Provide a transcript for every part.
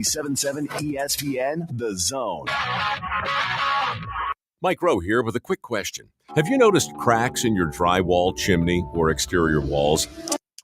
97.7 ESPN, The Zone. Mike Rowe here with a quick question. Have you noticed cracks in your drywall, chimney, or exterior walls?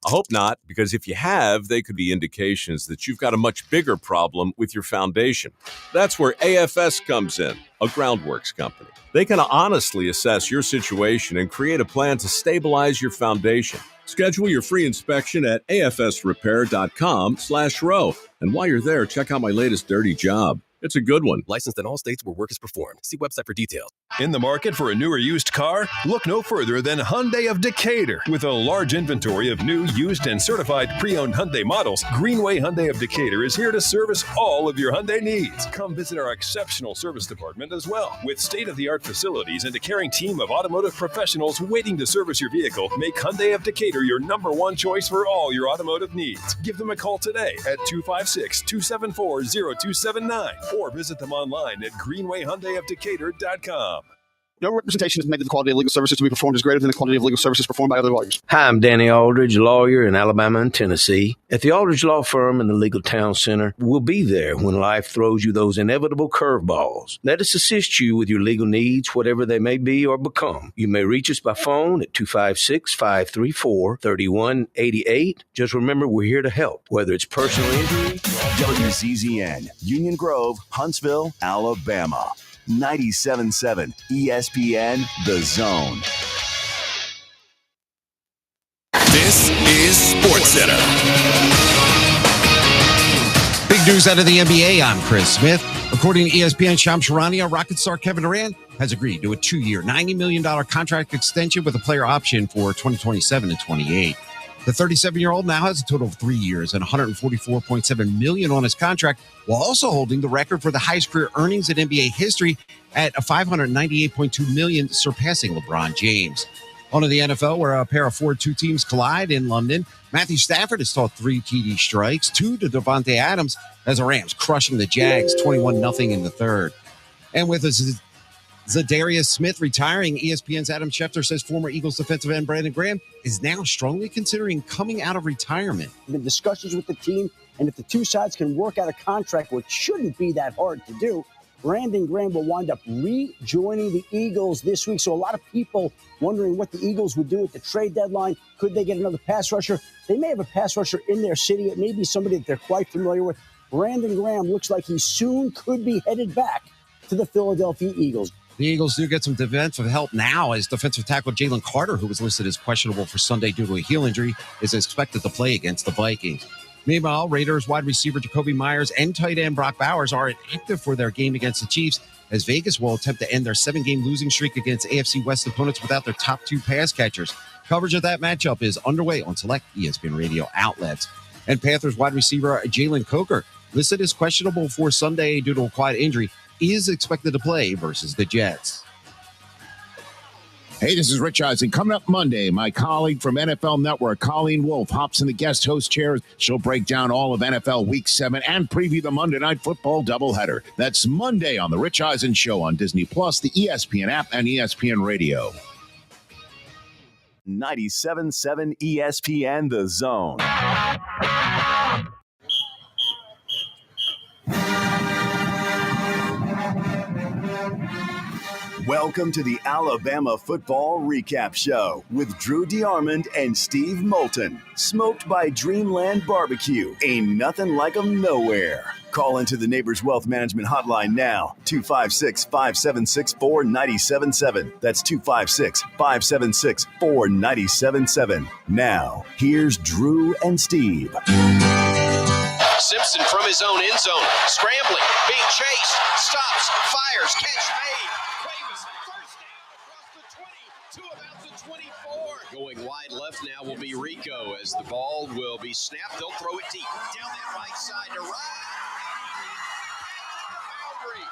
I hope not, because if you have, they could be indications that you've got a much bigger problem with your foundation. That's where AFS comes in, a groundworks company. They can honestly assess your situation and create a plan to stabilize your foundation. Schedule your free inspection at afsrepair.com/row. And while you're there, check out my latest dirty job. It's a good one. Licensed in all states where work is performed. See website for details. In the market for a new or used car? Look no further than Hyundai of Decatur. With a large inventory of new, used, and certified pre-owned Hyundai models, Greenway Hyundai of Decatur is here to service all of your Hyundai needs. Come visit our exceptional service department as well. With state-of-the-art facilities and a caring team of automotive professionals waiting to service your vehicle, make Hyundai of Decatur your number one choice for all your automotive needs. Give them a call today at 256-274-0279 or visit them online at greenwayhyundaiofdecatur.com. No representation is made that the quality of legal services to be performed is greater than the quality of legal services performed by other lawyers. Hi, I'm Danny Aldridge, lawyer in Alabama and Tennessee. At the Aldridge Law Firm in the Legal Town Center, we'll be there when life throws you those inevitable curveballs. Let us assist you with your legal needs, whatever they may be or become. You may reach us by phone at 256-534-3188. Just remember, we're here to help, whether it's personal injury. WZZN, Union Grove, Huntsville, Alabama. 97.7 ESPN, The Zone. This is SportsCenter. Big news out of the NBA. I'm Chris Smith. According to ESPN, Shams Charania, Rocket star Kevin Durant has agreed to a 2-year, $90 million contract extension with a player option for 2027 and 28. The 37-year-old now has a total of 3 years and $144.7 million on his contract, while also holding the record for the highest career earnings in NBA history at $598.2 million, surpassing LeBron James. On to the NFL, where a pair of 4-2 teams collide in London. Matthew Stafford has taught 3 TD strikes, 2 to Devontae Adams, as the Rams crushing the Jags 21-0 in the third. And with us, Zadarius Smith retiring, ESPN's Adam Schefter says former Eagles defensive end Brandon Graham is now strongly considering coming out of retirement. The discussions with the team, and if the two sides can work out a contract, which shouldn't be that hard to do, Brandon Graham will wind up rejoining the Eagles this week. So a lot of people wondering what the Eagles would do at the trade deadline. Could they get another pass rusher? They may have a pass rusher in their city. It may be somebody that they're quite familiar with. Brandon Graham looks like he soon could be headed back to the Philadelphia Eagles. The Eagles do get some defensive help now, as defensive tackle Jalen Carter, who was listed as questionable for Sunday due to a heel injury, is expected to play against the Vikings. Meanwhile, Raiders wide receiver Jacoby Myers and tight end Brock Bowers are inactive for their game against the Chiefs, as Vegas will attempt to end their 7-game losing streak against AFC West opponents without their top 2 pass catchers. Coverage of that matchup is underway on select ESPN radio outlets. And Panthers wide receiver Jalen Coker, listed as questionable for Sunday due to a quad injury, is expected to play versus the Jets. Hey, this is Rich Eisen. Coming up Monday, my colleague from NFL Network, Colleen Wolfe, hops in the guest host chair. She'll break down all of NFL Week 7 and preview the Monday Night Football doubleheader. That's Monday on The Rich Eisen Show on Disney+, the ESPN app, and ESPN Radio. 97.7 ESPN, The Zone. Welcome to the Alabama Football Recap Show with Drew DeArmond and Steve Moulton. Smoked by Dreamland Barbecue. Ain't nothing like 'em nowhere. Call into the Neighbors Wealth Management Hotline now, 256-576-4977. That's 256-576-4977. Now, here's Drew and Steve. Simpson from his own end zone, scrambling, being chased, stops, fires, catch made. Davis, first down across the 20 to about the 24. Going wide left now will be Rico, as the ball will be snapped. They'll throw it deep down that right side to right. Boundary.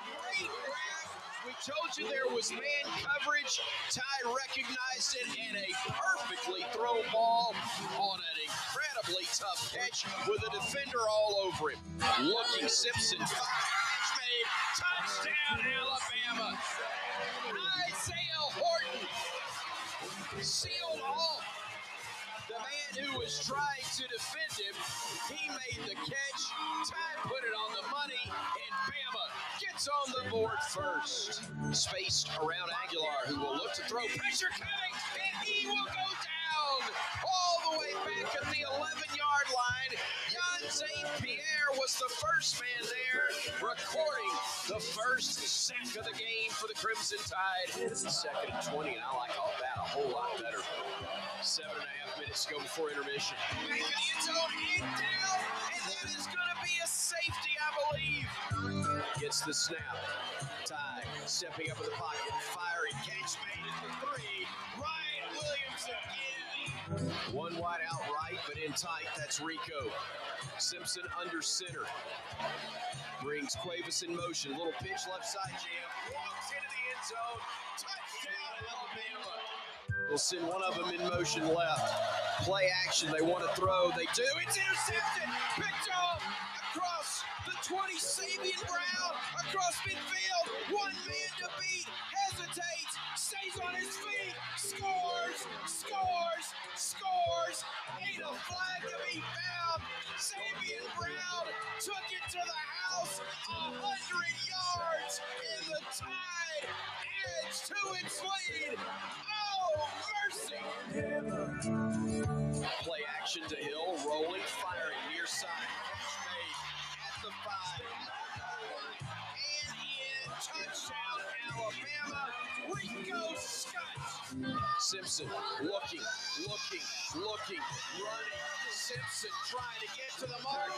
Great grab. We told you there was man coverage. Ty recognized it, and a perfectly thrown ball on an incredibly tough catch with a defender all over him. Looking Simpson, catch made, touchdown Alabama. Isaiah Horton sealed off The man who was trying to defend him, he made the catch. Ty put it on the money, and Bama gets on the board first. Spaced around Aguilar, who will look to throw. Pressure coming, and he will go down all the way back at the 11-yard line. Jan St. Pierre was the first man there, recording the first sack of the game for the Crimson Tide. It's 2nd and 20, and I like all that a whole lot better. 7.5 minutes to go before intermission. Back in the end zone, and down, and that is going to be a safety, I believe. Gets the snap. Ty stepping up in the pocket, firing, catch made at the 3. Ryan Williams again. One wide out right, but in tight. That's Rico. Simpson under center. Brings Cuevas in motion. Little pitch left side jam. Walks into the end zone. Touchdown, Alabama. We'll send one of them in motion left. Play action. They want to throw. They do. It's intercepted. Picked off across the 20. Sabian Brown across midfield. One man to beat. Hesitates. Stays on his feet. Scores. Scores. Scores. Ain't a flag to be found. Sabian Brown took it to the house. 100 yards. And the Tide adds to its lead. Oh, mercy. Play action to Hill, rolling, firing, near side. Catch made at the 5. And in, touchdown, Alabama. Rico Scott. Simpson looking, running. Simpson trying to get to the mark.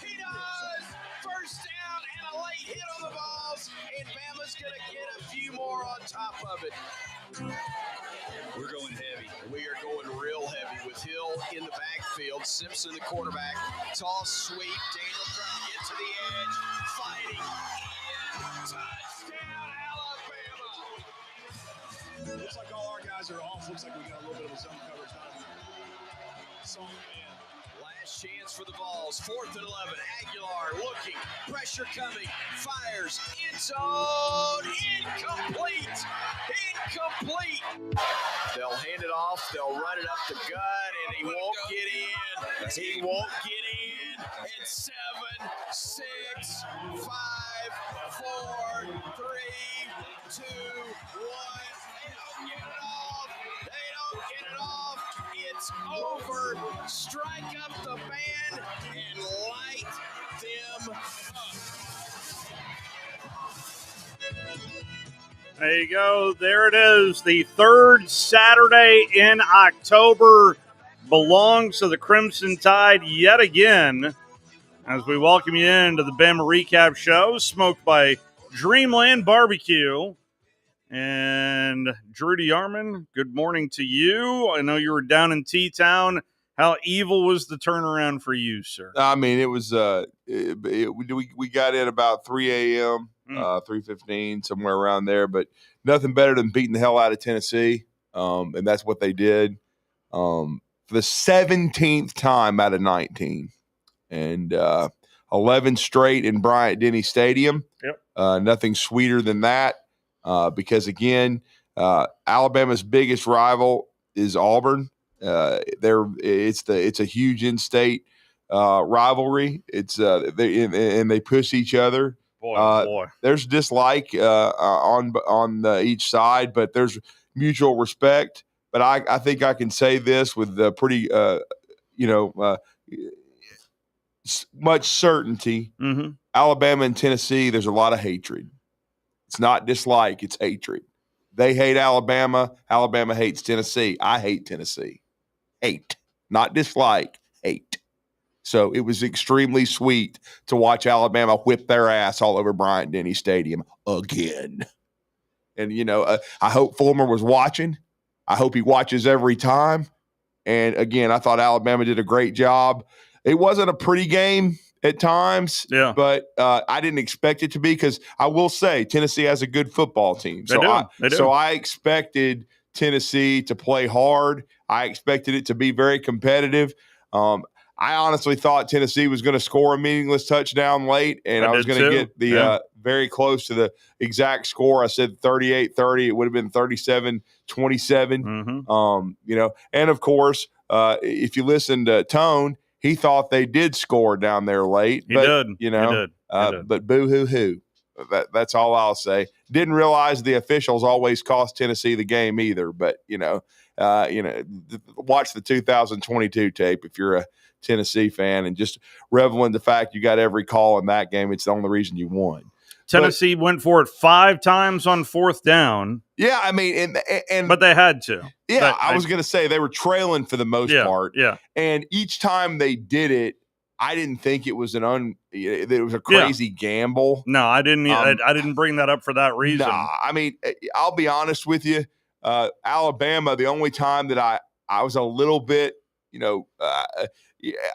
He does. First down and a late hit on the balls. And Bama's going to get a few more on top of it. We're going heavy. We are going real heavy with Hill in the backfield. Simpson, the quarterback. Toss, sweep. Daniel trying to get to the edge. Fighting. In. Touchdown, Alabama. Looks like all our guys are off. Looks like we got a little bit of a zone coverage. Song, man. Last chance for the Vols. 4th and 11. Aguilar looking. Pressure coming. Fires. End zone. Incomplete. They'll hand it off. They'll run it up the gut, and he won't get in. And 7, 6, 5, 4, 3, 2, 1. They don't get it off. It's over. Strike up the band and light them up. There you go. There it is. The third Saturday in October belongs to the Crimson Tide yet again. As we welcome you into the Bama Recap Show, smoked by Dreamland BBQ. And Drew DeArmond, good morning to you. I know you were down in T-Town. How evil was the turnaround for you, sir? I mean, it was we got in about 3 a.m., 3:15, somewhere around there, but nothing better than beating the hell out of Tennessee, and that's what they did for the 17th time out of 19, and 11 straight in Bryant-Denny Stadium. Yep. Nothing sweeter than that. Because again, Alabama's biggest rival is Auburn. It's a huge in-state rivalry. It's they push each other. Boy. There's dislike on each side, but there's mutual respect. But I think I can say this with pretty much certainty. Mm-hmm. Alabama and Tennessee, there's a lot of hatred. It's not dislike, it's hatred. They hate Alabama. Alabama hates Tennessee. I hate Tennessee. Hate. Not dislike, hate. So it was extremely sweet to watch Alabama whip their ass all over Bryant-Denny Stadium again. And, I hope Fulmer was watching. I hope he watches every time. And, again, I thought Alabama did a great job. It wasn't a pretty game at times, but I didn't expect it to be because I will say Tennessee has a good football team. They do. So I expected Tennessee to play hard. I expected it to be very competitive. I honestly thought Tennessee was going to score a meaningless touchdown late, and I was going to get very close to the exact score. I said 38-30. It would have been 37-27. And of course, if you listen to Tone, he thought they did score down there late. He did. But boo-hoo-hoo. That's all I'll say. Didn't realize the officials always cost Tennessee the game either. But, watch the 2022 tape if you're a Tennessee fan and just revel in the fact you got every call in that game. It's the only reason you won. Tennessee went for it 5 times on 4th down. Yeah, I mean, but they had to. Yeah, I was going to say they were trailing for the most part. Yeah, and each time they did it, I didn't think it was a crazy gamble. No, I didn't. I didn't bring that up for that reason. Nah, I mean, I'll be honest with you. Alabama, the only time that I was a little bit,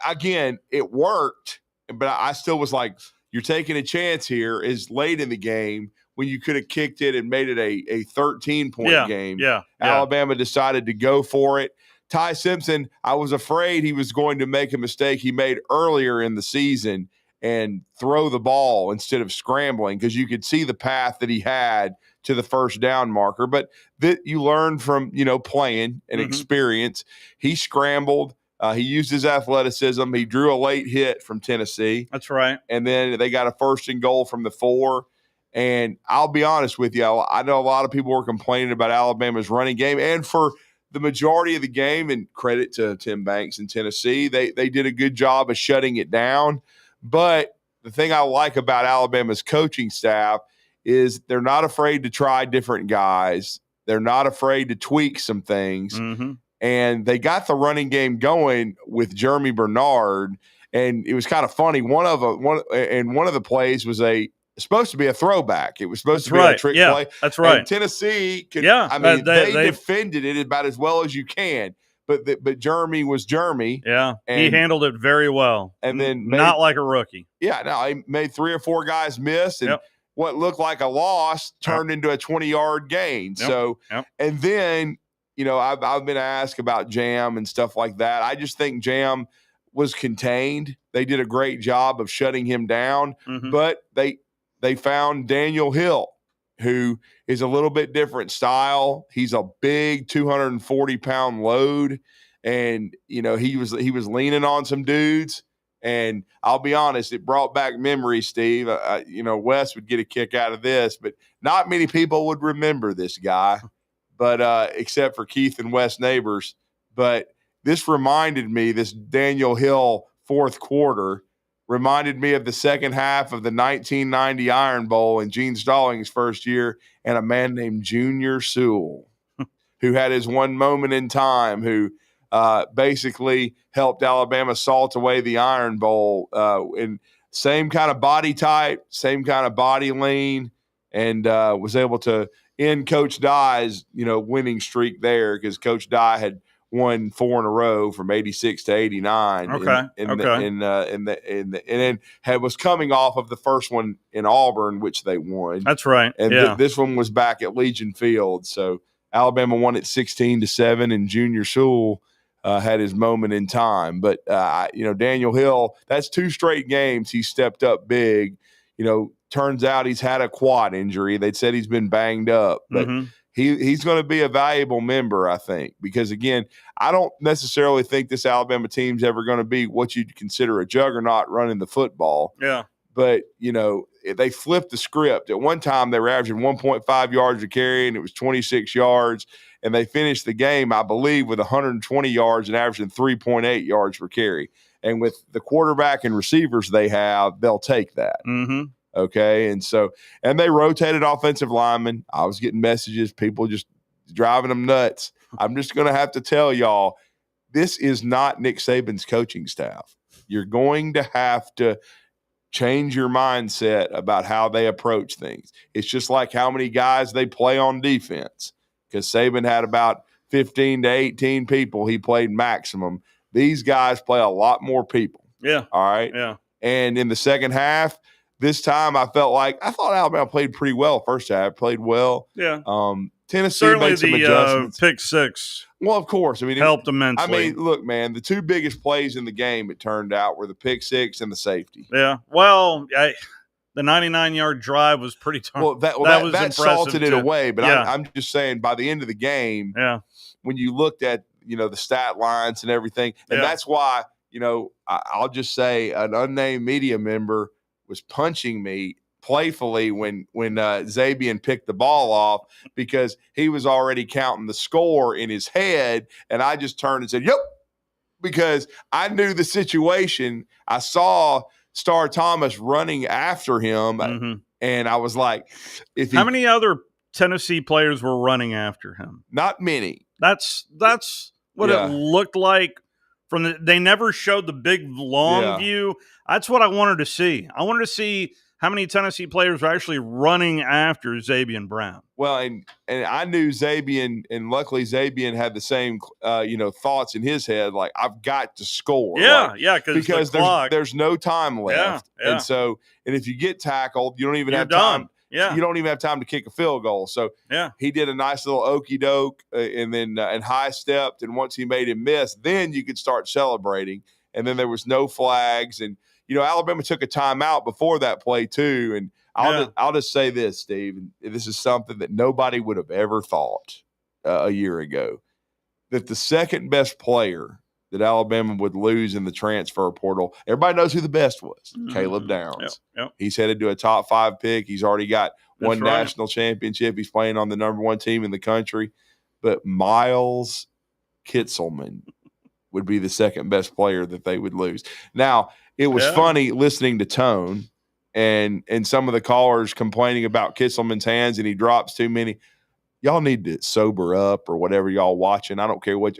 again, it worked, but I still was like, you're taking a chance here is late in the game when you could have kicked it and made it a 13-point game. Yeah. Alabama decided to go for it. Ty Simpson, I was afraid he was going to make a mistake he made earlier in the season and throw the ball instead of scrambling because you could see the path that he had to the first down marker. But that you learn from, playing and experience. He scrambled. He used his athleticism. He drew a late hit from Tennessee. That's right. And then they got a 1st and goal from the 4. And I'll be honest with you, I know a lot of people were complaining about Alabama's running game. And for the majority of the game, and credit to Tim Banks in Tennessee, they did a good job of shutting it down. But the thing I like about Alabama's coaching staff is they're not afraid to try different guys. They're not afraid to tweak some things. And they got the running game going with Jeremy Bernard. And it was kind of funny. One of the plays was supposed to be a throwback. It was supposed to be a trick play. That's right. And Tennessee could, they defended it about as well as you can. But Jeremy was Jeremy. Yeah, he handled it very well. And then not like a rookie. Yeah, no, he made 3 or 4 guys miss, and what looked like a loss turned into a 20-yard gain. And then, I've been asked about Jam and stuff like that. I just think Jam was contained. They did a great job of shutting him down, but they found Daniel Hill, who is a little bit different style. He's a big 240-pound load, and he was leaning on some dudes. And I'll be honest, it brought back memories, Steve. Wes would get a kick out of this, but not many people would remember this guy, but except for Keith and Wes Neighbors. But this reminded me, this Daniel Hill 4th quarter reminded me of the second half of the 1990 Iron Bowl in Gene Stallings' first year, and a man named Junior Sewell, who had his one moment in time, who basically helped Alabama salt away the Iron Bowl. And same kind of body type, same kind of body lean, and was able to end Coach Dye's winning streak there because Coach Dye had won 4 in a row from 86 to 89. And then was coming off of the first one in Auburn, which they won. That's right. And this one was back at Legion Field. So Alabama won it 16-7, and Junior Sewell had his moment in time. But, Daniel Hill, that's 2 straight games he stepped up big. Turns out he's had a quad injury. They said he's been banged up. But he's going to be a valuable member, I think, because, again, I don't necessarily think this Alabama team's ever going to be what you'd consider a juggernaut running the football. Yeah. But, they flipped the script. At one time, they were averaging 1.5 yards a carry, and it was 26 yards. And they finished the game, I believe, with 120 yards and averaging 3.8 yards per carry. And with the quarterback and receivers they have, they'll take that. Okay. And they rotated offensive linemen. I was getting messages, people just driving them nuts. I'm just going to have to tell y'all, this is not Nick Saban's coaching staff. You're going to have to change your mindset about how they approach things. It's just like how many guys they play on defense, because Saban had about 15 to 18 people he played maximum. These guys play a lot more people. Yeah. All right. Yeah. And in the second half, this time I thought Alabama played pretty well first half, played well. Yeah. Tennessee certainly made some adjustments. Pick 6. Well, of course. Helped immensely. Look, man, the 2 biggest plays in the game, it turned out, were the pick 6 and the safety. Yeah. Well, the 99-yard drive was pretty tough. Well, that was that impressive salted it too. away. But Yeah. I'm just saying, by the end of the game, Yeah. when you looked at the stat lines and everything, and that's why I'll just say an unnamed media member was punching me playfully when Zabian picked the ball off because he was already counting the score in his head, and I just turned and said, "Yep," because I knew the situation. I saw Star Thomas running after him, and I was like, how many other Tennessee players were running after him? Not many. That's what it looked like. They never showed the big long view. That's what I wanted to see. I wanted to see how many Tennessee players were actually running after Zabian Brown. Well, and I knew Zabian, and luckily Zabian had the same thoughts in his head, like I've got to score. Yeah, because there's no time left. Yeah. And if you get tackled, you don't even have done. time. Yeah. You don't even have time to kick a field goal. So he did a nice little okey doke and then and high stepped. And once he made him miss, then you could start celebrating. And then there was no flags. And, Alabama took a timeout before that play too. And I'll just say this, Steve, and this is something that nobody would have ever thought a year ago, that the second best player that Alabama would lose in the transfer portal, everybody knows who the best was, Caleb Downs. Yep. He's headed to a top 5 pick. He's already got one national championship. He's playing on the number 1 team in the country. But Miles Kitselman would be the second best player that they would lose. Now, it was funny listening to Tone and some of the callers complaining about Kitselman's hands and he drops too many. Y'all need to sober up or whatever y'all watching. I don't care what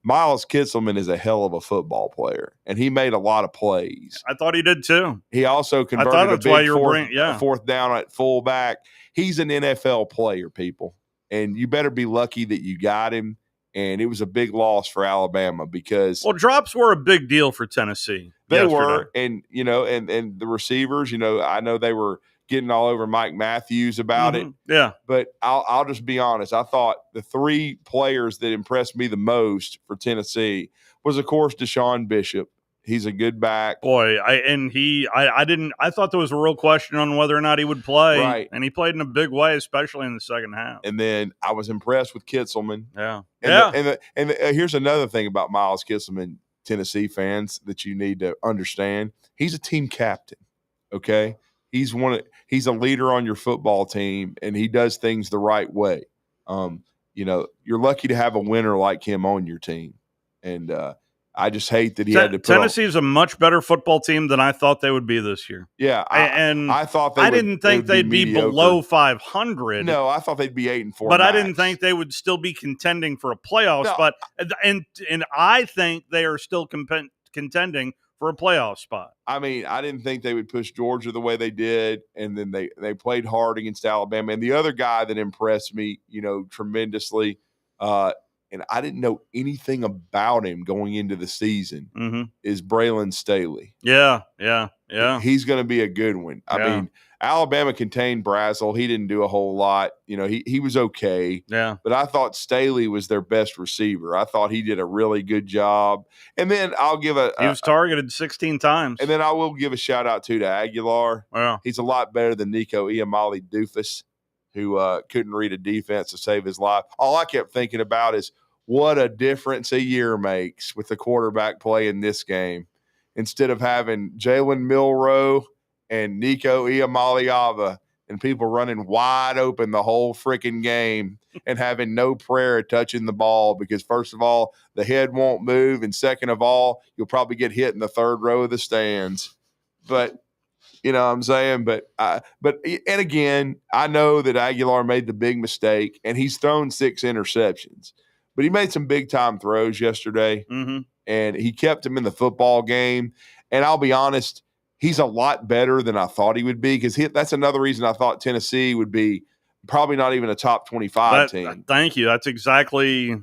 Miles Kitselman is a hell of a football player, and he made a lot of plays. I thought he did too. He also converted a big fourth down at fullback. He's an NFL player, people, and you better be lucky that you got him. And it was a big loss for Alabama because drops were a big deal for Tennessee. They were, and and the receivers, I know they were getting all over Mike Matthews about it. Yeah. But I'll just be honest. I thought the 3 players that impressed me the most for Tennessee was, of course, Deshaun Bishop. He's a good back. Boy, I thought there was a real question on whether or not he would play. Right. And he played in a big way, especially in the second half. And then I was impressed with Kitselman. Yeah. And here's another thing about Miles Kitselman, Tennessee fans, that you need to understand. He's a team captain. Okay. He's a leader on your football team, and he does things the right way. You're lucky to have a winner like him on your team. And I just hate that he had to put Tennessee is a much better football team than I thought they would be this year. Yeah. I thought I didn't think they'd be below 500. No, I thought they'd be 8-4. But max. I didn't think they would still be contending for a playoff spot. And I think they are still contending for a playoff spot. I mean, I didn't think they would push Georgia the way they did, and then they played hard against Alabama. And the other guy that impressed me, tremendously, and I didn't know anything about him going into the season, is Braylon Staley. Yeah. He's going to be a good one. I mean, Alabama contained Brazzell. He didn't do a whole lot. He was okay. Yeah. But I thought Staley was their best receiver. I thought he did a really good job. And then I'll give he was targeted 16 times. And then I will give a shout out to Aguilar. Yeah. He's a lot better than Nico Iamale Doofus, who couldn't read a defense to save his life. All I kept thinking about is what a difference a year makes with the quarterback play in this game. Instead of having Jalen Milroe and Nico Iamaleava and people running wide open the whole freaking game and having no prayer of touching the ball because, first of all, the head won't move, and second of all, you'll probably get hit in the third row of the stands. But you know what I'm saying? But and again, I know that Aguilar made the big mistake, and he's thrown 6 interceptions. But he made some big-time throws yesterday, and he kept him in the football game. And I'll be honest, he's a lot better than I thought he would be because that's another reason I thought Tennessee would be probably not even a top 25 team. Thank you. That's exactly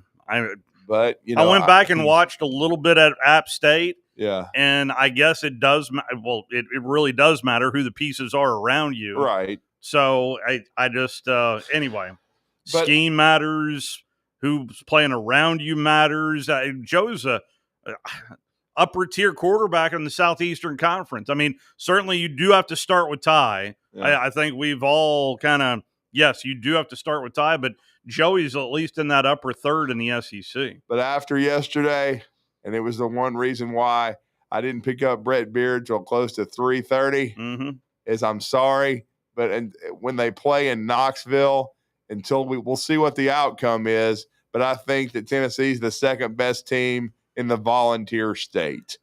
But, I went back and watched a little bit at App State. Yeah. And I guess it does – well, it really does matter who the pieces are around you. Right. So I just anyway, scheme matters. Who's playing around you matters. Joe's upper tier quarterback in the Southeastern Conference. I mean, certainly you do have to start with Ty. Yeah. I think we've all kind of, yes, you do have to start with Ty, but Joey's at least in that upper third in the SEC. But after yesterday, and it was the one reason why I didn't pick up Brett Beard till close to 3:30, is I'm sorry, but when they play in Knoxville, until we'll see what the outcome is, but I think that Tennessee's the second best team in the Volunteer State.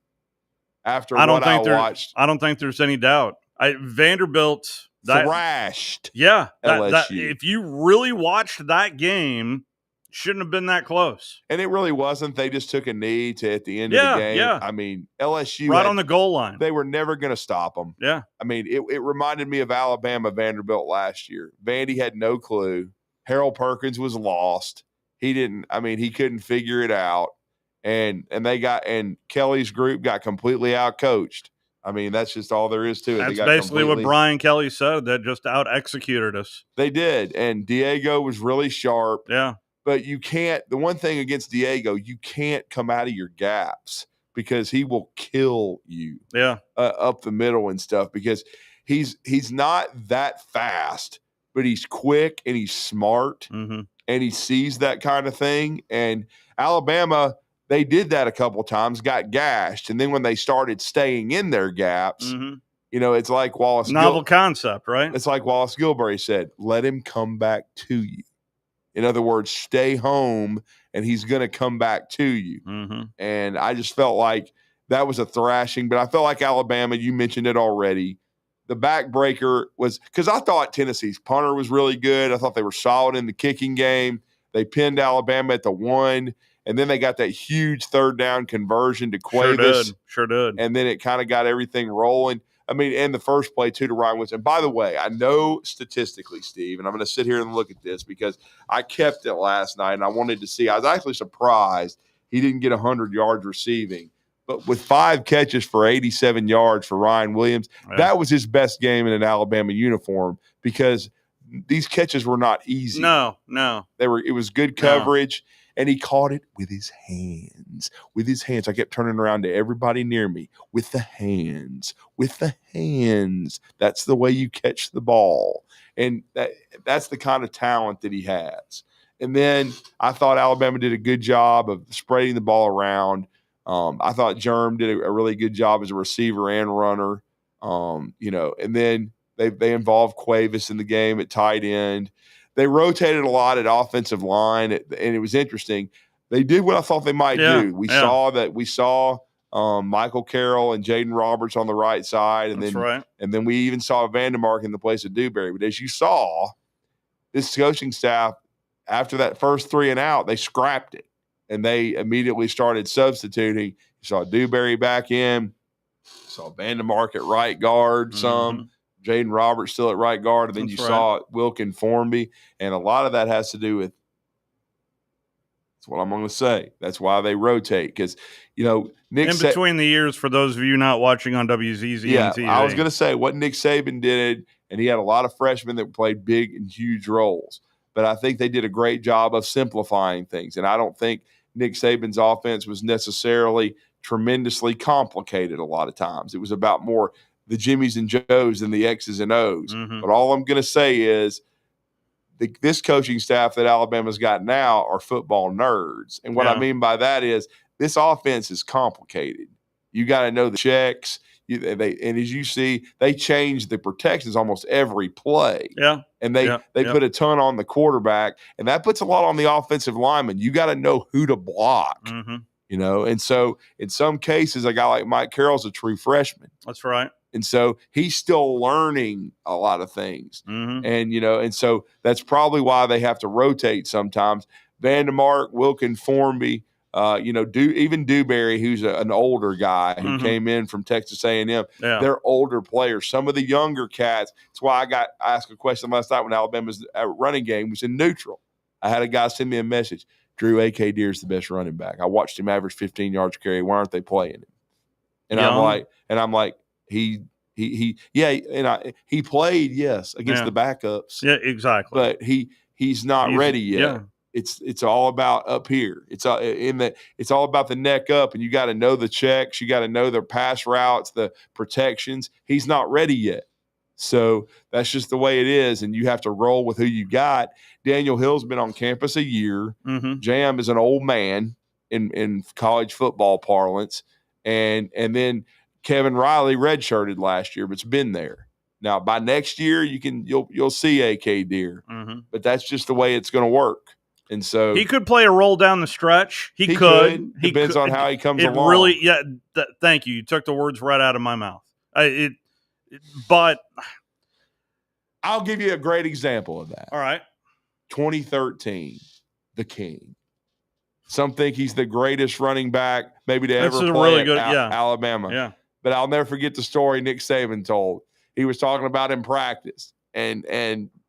After what I watched, I don't think there's any doubt. Vanderbilt thrashed. Yeah, LSU. if you really watched that game, shouldn't have been that close. And it really wasn't. They just took a knee at the end of the game. Yeah. I mean, LSU right on the goal line. They were never going to stop them. Yeah. I mean, it reminded me of Alabama Vanderbilt last year. Vandy had no clue. Harold Perkins was lost. He couldn't figure it out. And Kelly's group got completely outcoached. I mean, that's just all there is to it. That's basically what Brian Kelly said, that just out-executed us. They did. And Diego was really sharp. Yeah. But you can't – the one thing against Diego, you can't come out of your gaps because he will kill you up the middle and stuff, because he's not that fast, but he's quick and he's smart, and he sees that kind of thing. And Alabama – they did that a couple of times, got gashed, and then when they started staying in their gaps, it's like Wallace. Novel concept, right? It's like Wallace Gilberry said: "Let him come back to you." In other words, stay home, and he's going to come back to you. And I just felt like that was a thrashing. But I felt like Alabama. You mentioned it already. The backbreaker was because I thought Tennessee's punter was really good. I thought they were solid in the kicking game. They pinned Alabama at the 1. And then they got that huge third down conversion to Cuevas. Sure did. And then it kind of got everything rolling. I mean, and the first play, too, to Ryan Williams. And by the way, I know statistically, Steve, and I'm going to sit here and look at this because I kept it last night and I wanted to see. I was actually surprised he didn't get 100 yards receiving. But with 5 catches for 87 yards for Ryan Williams, that was his best game in an Alabama uniform, because these catches were not easy. No. It was good coverage. And he caught it with his hands. I kept turning around to everybody near me. With the hands. That's the way you catch the ball. And that's the kind of talent that he has. And then I thought Alabama did a good job of spreading the ball around. I thought Germ did a really good job as a receiver and runner. And then they involved Cuevas in the game at tight end. They rotated a lot at offensive line, and it was interesting. They did what I thought they might do. We saw Michael Carroll and Jaden Roberts on the right side, and then we even saw Vandermark in the place of Dewberry. But as you saw, this coaching staff, after that first 3 and out, they scrapped it, and they immediately started substituting. You saw Dewberry back in, you saw Vandermark at right guard some. Jaden Roberts still at right guard, and then you saw Wilkin Formby, and a lot of that has to do with – that's what I'm going to say. That's why they rotate, because, Nick in between the years, for those of you not watching on WZZ and TV. I was going to say what Nick Saban did, and he had a lot of freshmen that played big and huge roles, but I think they did a great job of simplifying things, and I don't think Nick Saban's offense was necessarily tremendously complicated a lot of times. It was about more – the Jimmies and Joes and the X's and O's. But all I'm going to say is this coaching staff that Alabama's got now are football nerds. And what I mean by that is this offense is complicated. You got to know the checks. And as you see, they change the protections almost every play. Yeah. And they put a ton on the quarterback, and that puts a lot on the offensive lineman. You got to know who to block. And so in some cases, a guy like Mike Carroll's a true freshman. That's right. And so he's still learning a lot of things. And so that's probably why they have to rotate sometimes. Vandermark, Wilkin Formby, even Dewberry, who's an older guy who came in from Texas A&M. They're older players. Some of the younger cats. That's why I asked a question last night when Alabama's running game was in neutral. I had a guy send me a message. Drew A.K. Deere is the best running back. I watched him average 15 yards carry. Why aren't they playing him? And I'm like, he played, yes, against the backups. Yeah, exactly. But he's not ready yet. it's all about up here. It's all about the neck up, and you got to know the checks. You got to know their pass routes, the protections. He's not ready yet. So that's just the way it is, and you have to roll with who you got. Daniel Hill's been on campus a year. Mm-hmm. Jam is an old man in college football parlance, and then Kevin Riley redshirted last year, but's been there. Now by next year, you'll see AK Deer, mm-hmm. but that's just the way it's going to work. And so he could play a role down the stretch. He could. Depends on how he comes along. Really, yeah. Thank you. You took the words right out of my mouth. But I'll give you a great example of that. All right. 2013, the King. Some think he's the greatest running back maybe to That's ever a play really at good, yeah. Alabama. Yeah. But I'll never forget the story Nick Saban told. He was talking about in practice, and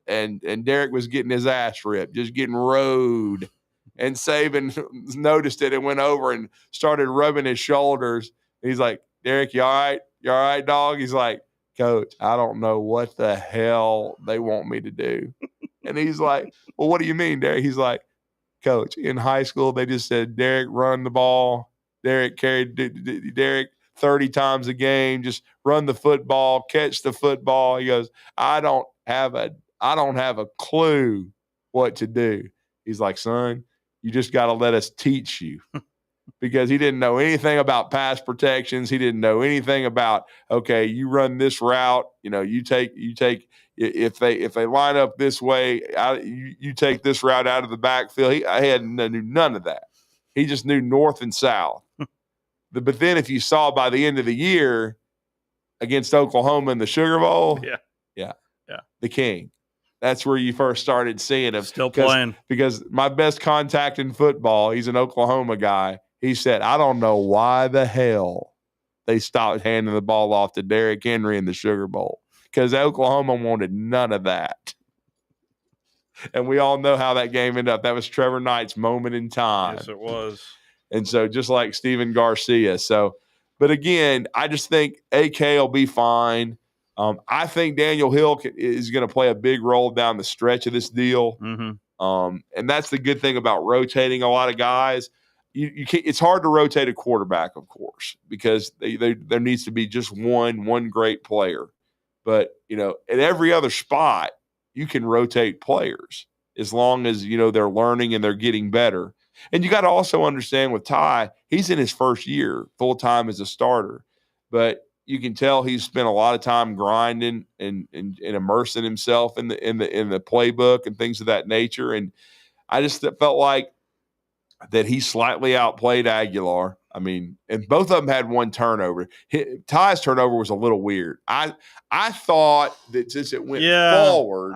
Derek was getting his ass ripped, just getting rode. And Saban noticed it and went over and started rubbing his shoulders. He's like, Derek, you all right? You all right, dog? He's like, Coach, I don't know what the hell they want me to do. And he's like, well, what do you mean, Derek? He's like, Coach, in high school, they just said, Derek, run the ball. Derek carried Derek 30 times a game. Just run the football, catch the football. He goes, I don't have a clue what to do. He's like, son, you just got to let us teach you. Because he didn't know anything about pass protections. He didn't know anything about, okay, you run this route, you take if they line up this way, you take this route out of the backfield. He knew none of that. He just knew north and south. But then if you saw by the end of the year against Oklahoma in the Sugar Bowl, yeah, the King. That's where you first started seeing him. Still playing. Because my best contact in football, he's an Oklahoma guy. He said, I don't know why the hell they stopped handing the ball off to Derrick Henry in the Sugar Bowl, because Oklahoma wanted none of that. And we all know how that game ended up. That was Trevor Knight's moment in time. Yes, it was. And so just like Steven Garcia. But again, I just think AK will be fine. I think Daniel Hill is going to play a big role down the stretch of this deal. Mm-hmm. And that's the good thing about rotating a lot of guys. You can't, it's hard to rotate a quarterback, of course, because there needs to be just one great player. But, at every other spot, you can rotate players as long as, they're learning and they're getting better. And you got to also understand with Ty, he's in his first year full-time as a starter. But you can tell he's spent a lot of time grinding and immersing himself in the playbook and things of that nature. And I just felt like that he slightly outplayed Aguilar. I mean, and both of them had one turnover. Ty's turnover was a little weird. I thought that since it went forward,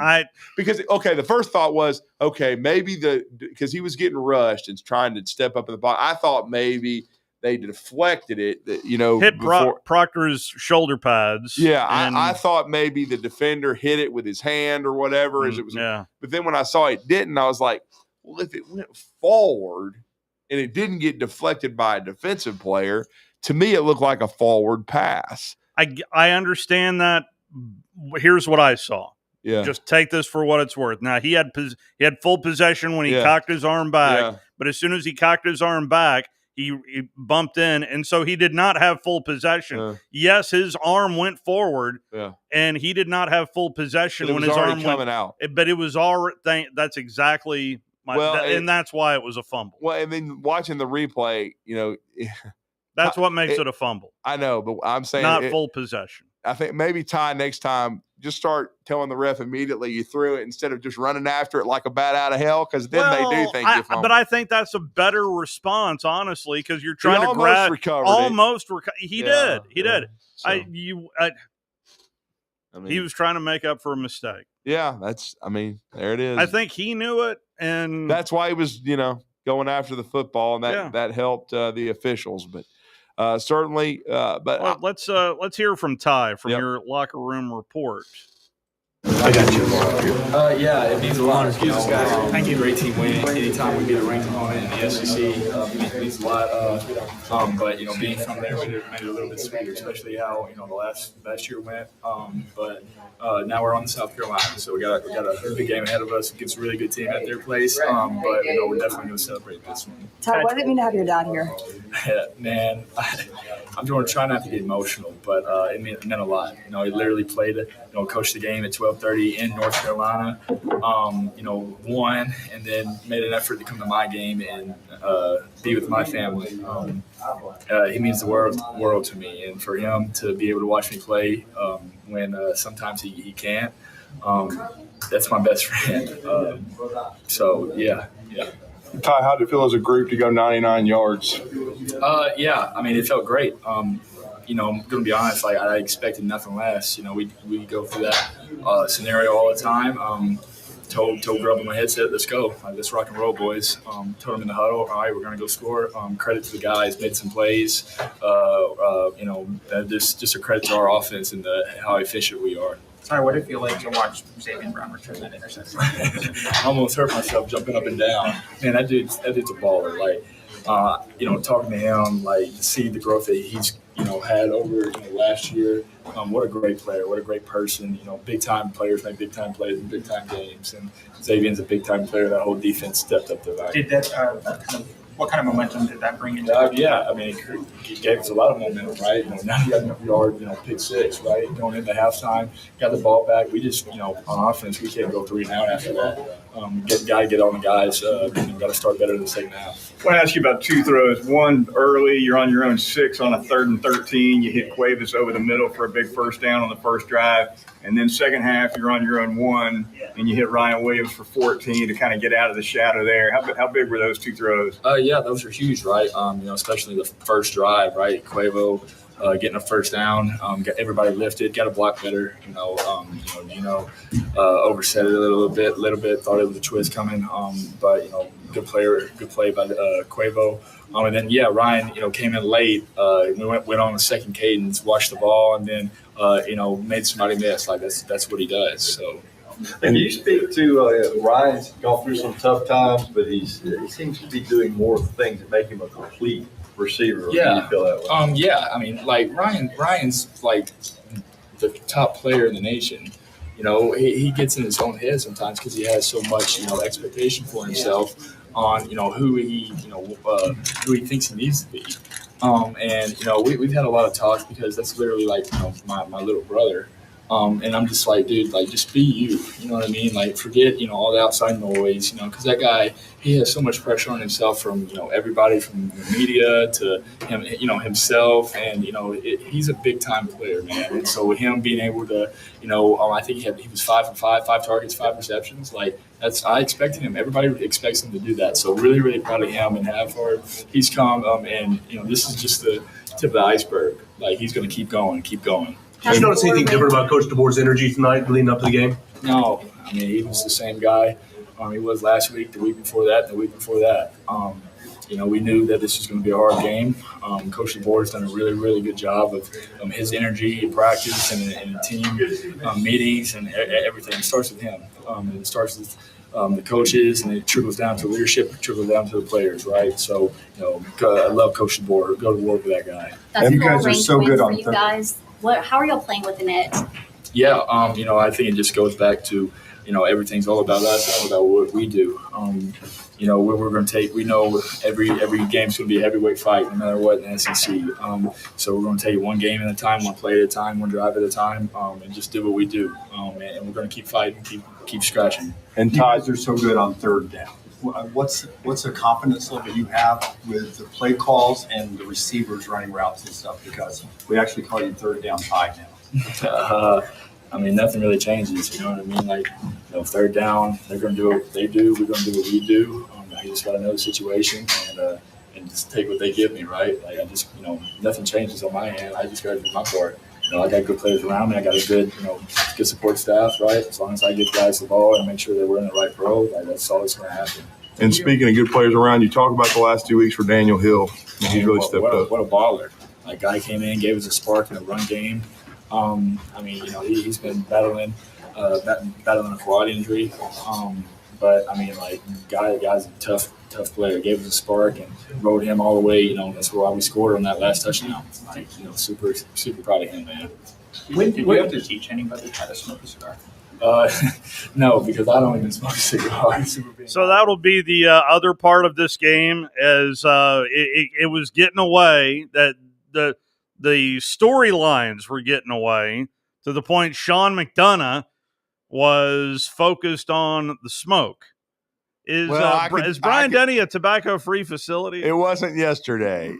the first thought was, okay, maybe because he was getting rushed and trying to step up in the box. I thought maybe they deflected it, hit Proctor's shoulder pads. Yeah, I thought maybe the defender hit it with his hand or whatever as it was. Yeah. But then when I saw it didn't, I was like, well, if it went forward and it didn't get deflected by a defensive player, to me it looked like a forward pass. I understand that. Here's what I saw. Yeah. Just take this for what it's worth. Now, he had full possession when he cocked his arm back, but as soon as he cocked his arm back, he bumped in, and so he did not have full possession. Yes, his arm went forward, and he did not have full possession when his arm went out. But it was already. That's exactly and that's why it was a fumble. Well, and then watching the replay, that's what makes it a fumble. I know, but I'm saying not full possession. I think maybe Ty next time just start telling the ref immediately you threw it instead of just running after it like a bat out of hell, because then they do think you fumbled. But I think that's a better response, honestly, because you're trying to grab. He did. So. He was trying to make up for a mistake. Yeah, there it is. I think he knew it, and that's why he was, going after the football, and that helped the officials. But certainly, let's hear from Ty from your locker room report. I got you. Yeah, it means a lot. Excuse us, guys. Thank you. Great team win. Anytime we beat a ranked opponent in the SEC, it means a lot. But being from there made it a little bit sweeter, especially how the last year went. But now we're on to South Carolina, so we got a big game ahead of us against a really good team at their place. But we're definitely going to celebrate this one. Ty, what did it mean to have your dad here? Man, I'm trying not to get emotional, but it meant a lot. He literally played, coached the game at 12:30 in North Carolina. Won, and then made an effort to come to my game and be with my family. He means the world to me, and for him to be able to watch me play when sometimes he can't, that's my best friend. So yeah. Ty, how did it feel as a group to go 99 yards? Yeah, I mean, it felt great. I'm going to be honest, I expected nothing less. We go through that scenario all the time. Told Grub on my headset, let's go. Let's rock and roll, boys. Told him in the huddle, all right, we're going to go score. Credit to the guys, made some plays. Just a credit to our offense and how efficient we are. Sorry, what did it feel like to watch Xavier Brown return that interception? I almost hurt myself jumping up and down. Man, that dude's a baller. Talking to him, to see the growth that he's had over last year. What a great player! What a great person! Big time players make big time plays in big time games, and Xavier's a big time player. That whole defense stepped up to that. Did that? What kind of momentum did that bring in? Yeah, I mean, it gave us a lot of momentum, right? 90-yard, pick six, right? Going into halftime, got the ball back. We just, on offense, we can't go 3 and out after that. Got to get on the guys. Got to start better in the second half. I want to ask you about 2 throws. One early, you're on your own 6 on a 3rd and 13. You hit Cuevas over the middle for a big first down on the first drive. And then second half, you're on your own 1, and you hit Ryan Williams for 14 to kind of get out of the shadow there. How big were those 2 throws? Yeah, those are huge, right? Especially the first drive, right? Cuevo getting a first down, got everybody lifted, got to block better. Overset it a little bit. Thought it was a twist coming, but good play by Cuevo. And then Ryan, came in late. We went on the second cadence, watched the ball, and then made somebody miss. That's what he does. So. Can you speak to Ryan's gone through some tough times, but he seems to be doing more things that make him a complete receiver. Yeah. Do you feel that way? Yeah. I mean, Ryan's the top player in the nation. He gets in his own head sometimes because he has so much, expectation for himself on, who he thinks he needs to be. We've had a lot of talks because that's literally my little brother. And I'm just like, dude, just be you. You know what I mean? Forget, all the outside noise, because that guy, he has so much pressure on himself from, everybody from the media to him, himself. And, he's a big time player, man. And so him being able to, I think he was 5 for 5, 5 targets, 5 receptions. I expected him. Everybody expects him to do that. So really, really proud of him and how far he's come. And, this is just the tip of the iceberg. He's going to keep going. Did you notice anything different about Coach DeBoer's energy tonight leading up to the game? No. I mean, he was the same guy he was last week, the week before that, and the week before that. We knew that this was going to be a hard game. Coach DeBoer's done a really, really good job of his energy in practice and team meetings and everything. It starts with him. It starts with the coaches, and it trickles down to leadership, trickles down to the players, right? So, I love Coach DeBoer. Go to war with that guy. That's you guys are so good on you guys. How are y'all playing with the net? Yeah, I think it just goes back to, everything's all about us, all about what we do. We're going to take. We know every game's going to be a heavyweight fight, no matter what in the SEC. So we're going to take one game at a time, one play at a time, one drive at a time, and just do what we do. And we're going to keep fighting, keep scratching. And you guys are so good on third down. What's the confidence level you have with the play calls and the receivers running routes and stuff? Because we actually call you third down Ty now. Nothing really changes. You know what I mean? Third down, they're going to do what they do. We're going to do what we do. I just got to know the situation and just take what they give me, right? Nothing changes on my end. I just got to do my part. I got good players around me. I got a good support staff, right? As long as I give guys the ball and make sure that we're in the right role, that's all that's going to happen. And speaking of good players around, you talk about the last 2 weeks for Daniel Hill. He's really stepped up. What a baller. Guy came in, gave us a spark in a run game. I mean, he's been battling a quad injury. But I mean, like, guy's a tough player. Gave us a spark and rode him all the way. That's why we scored on that last touchdown. Like, super proud of him, man. Did you have to teach anybody how to smoke a cigar? No, because I don't even smoke a cigar. So that'll be the other part of this game, as it was getting away, that the storylines were getting away to the point Sean McDonough was focused on the smoke. Is Brian Denny a tobacco-free facility? It wasn't yesterday,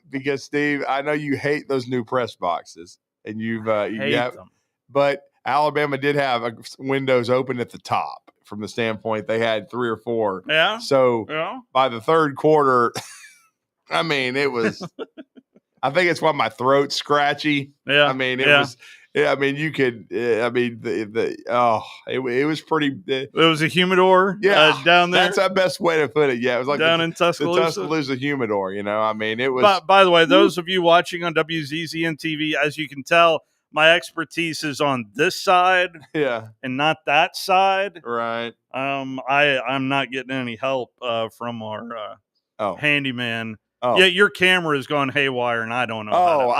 because Steve, I know you hate those new press boxes, and you hate them. But Alabama did have windows open at the top from the standpoint they had 3 or 4. Yeah. So by the third quarter, I mean, it was. I think it's why my throat's scratchy. Yeah. I mean, it was. Yeah, I mean, you could. I mean, it was pretty. It was a humidor. Down there. That's the best way to put it. Yeah, it was like down in Tuscaloosa. The Tuscaloosa humidor. I mean, it was. By the way, those of you watching on WZZN TV, as you can tell, my expertise is on this side, and not that side. Right. I'm not getting any help from our handyman. Oh. Yeah, your camera is going haywire, and I don't know.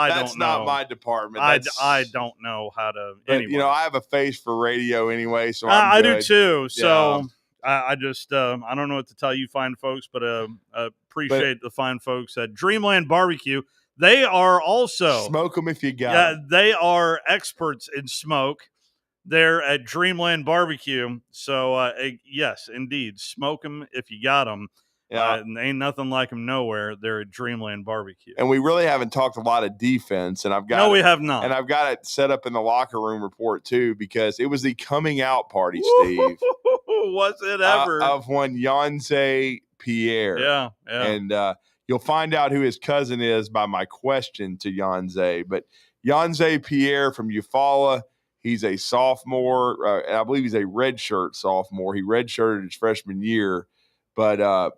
That's not my department. I don't know how to. Anyway. I have a face for radio anyway, so I do too. So I just I don't know what to tell you, fine folks, but appreciate the fine folks at Dreamland BBQ. They are also smoke them if you got them. They are experts in smoke. They're at Dreamland BBQ. So yes, indeed, smoke them if you got them. Yeah, ain't nothing like them nowhere. They're at Dreamland BBQ. And we really haven't talked a lot of defense. And we have not. And I've got it set up in the locker room report too, because it was the coming out party, Steve. Was it ever? Of one Yonze Pierre. Yeah. And you'll find out who his cousin is by my question to Yonze. But Yonze Pierre from Eufaula, he's a sophomore, and I believe he's a redshirt sophomore. He redshirted his freshman year, but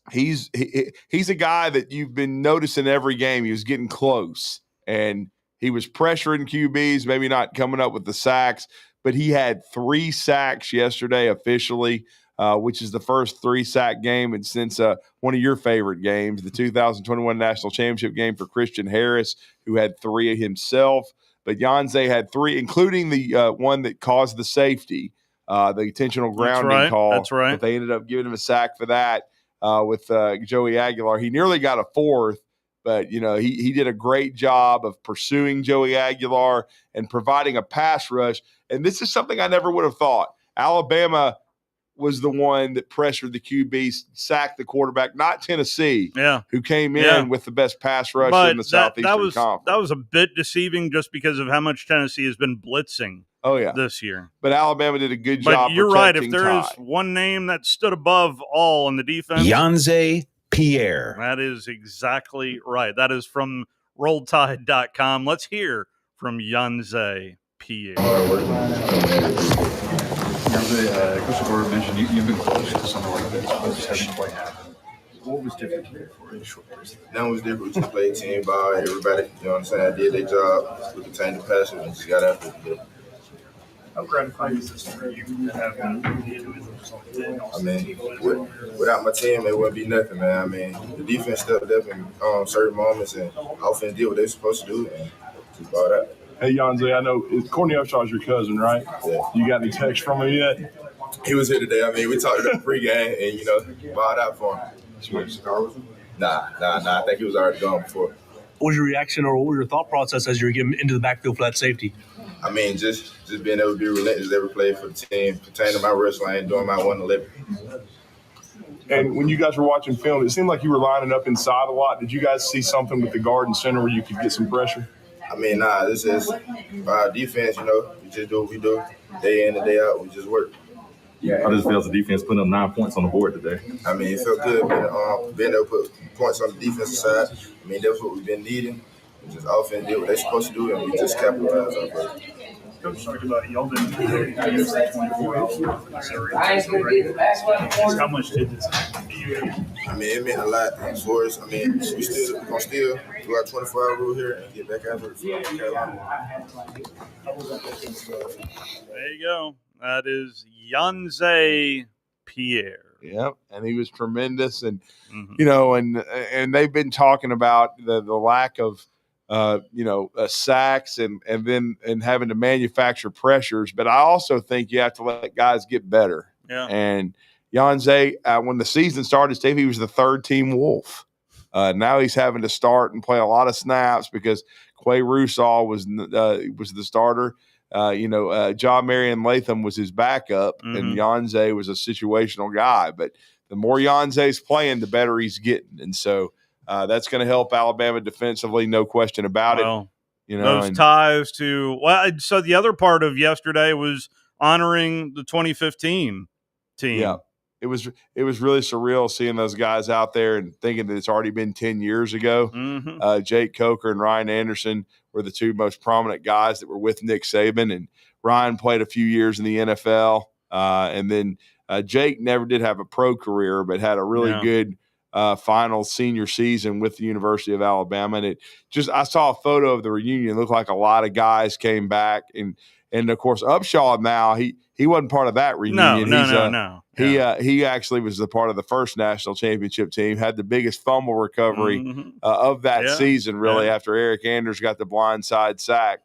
he's a guy that you've been noticing every game. He was getting close, and he was pressuring QBs, maybe not coming up with the sacks, but he had 3 sacks yesterday officially, which is the first 3-sack game and since one of your favorite games, the 2021 National Championship game for Christian Harris, who had 3 himself. But Yonze had 3, including the one that caused the safety, the intentional grounding call. That's right. But they ended up giving him a sack for that. With Joey Aguilar. He nearly got a 4th, but, he did a great job of pursuing Joey Aguilar and providing a pass rush. And this is something I never would have thought. Alabama was the one that pressured the QB, sacked the quarterback, not Tennessee, who came in with the best pass rush in the Southeastern Conference. That was a bit deceiving just because of how much Tennessee has been blitzing this year. But Alabama did a good job. But you're right. If there is one name that stood above all in the defense, Yonze Pierre. That is exactly right. That is from RolledTide.com. Let's hear from Yonze Pierre. Coach Gordon mentioned you've been close to something like this, but just hasn't quite happened. What was different today for you? Nothing was different. We just played team ball. Everybody, did their job. We contained the passion and just got after it. How gratifying is this for you to have the individuals like that? I mean, without my team, it wouldn't be nothing, man. I mean, the defense stepped up in certain moments, and offense did what they were supposed to do, and just bought out. Hey, Yonze, I know Courtney Upshaw's your cousin, right? Yeah. You got any text from him yet? He was here today. I mean, we talked about pregame, and, bought out for him. Did you make a cigar with him? Nah. I think he was already gone before. What was your reaction or what was your thought process as you were getting into the backfield for that safety? I mean, just being able to be relentless every play for the team, containing my wrist lane, doing my 1-11. And when you guys were watching film, it seemed like you were lining up inside a lot. Did you guys see something with the guard and center where you could get some pressure? I mean, this is our defense, we just do what we do. Day in and day out, we just work. How does it feel as a defense putting up 9 points on the board today? I mean, it felt good being able to put points on the defensive side. I mean, that's what we've been needing. Just offense did what they're supposed to do, and we just capitalized on it. Coach talked about it. Y'all didn't use that 24 hours for Missouri. How much did this mean to you? I mean, it meant a lot for us. I mean, we're gonna still do our 24-hour rule here and get back after it for Carolina. There you go. That is Yanze Pierre. Yep, and he was tremendous, and you know, and they've been talking about the lack of sacks and having to manufacture pressures. But I also think you have to let guys get better. Yeah. And Yanze, when the season started, Steve, he was the third team Wolf. Now he's having to start and play a lot of snaps because Quay Russaw was the starter. John Marion Latham was his backup, and Yanze was a situational guy. But the more Yanze's playing, the better he's getting. And so that's going to help Alabama defensively, no question about it. Those ties to – well, so the other part of yesterday was honoring the 2015 team. Yeah. It was really surreal seeing those guys out there and thinking that it's already been 10 years ago. Jake Coker and Ryan Anderson were the two most prominent guys that were with Nick Saban, and Ryan played a few years in the NFL. And then Jake never did have a pro career, but had a really good final senior season with the University of Alabama. And I saw a photo of the reunion. It looked like a lot of guys came back, and of course Upshaw now he wasn't part of that reunion. No. He actually was a part of the first national championship team, had the biggest fumble recovery of that season, really, after Eric Anders got the blindside sack.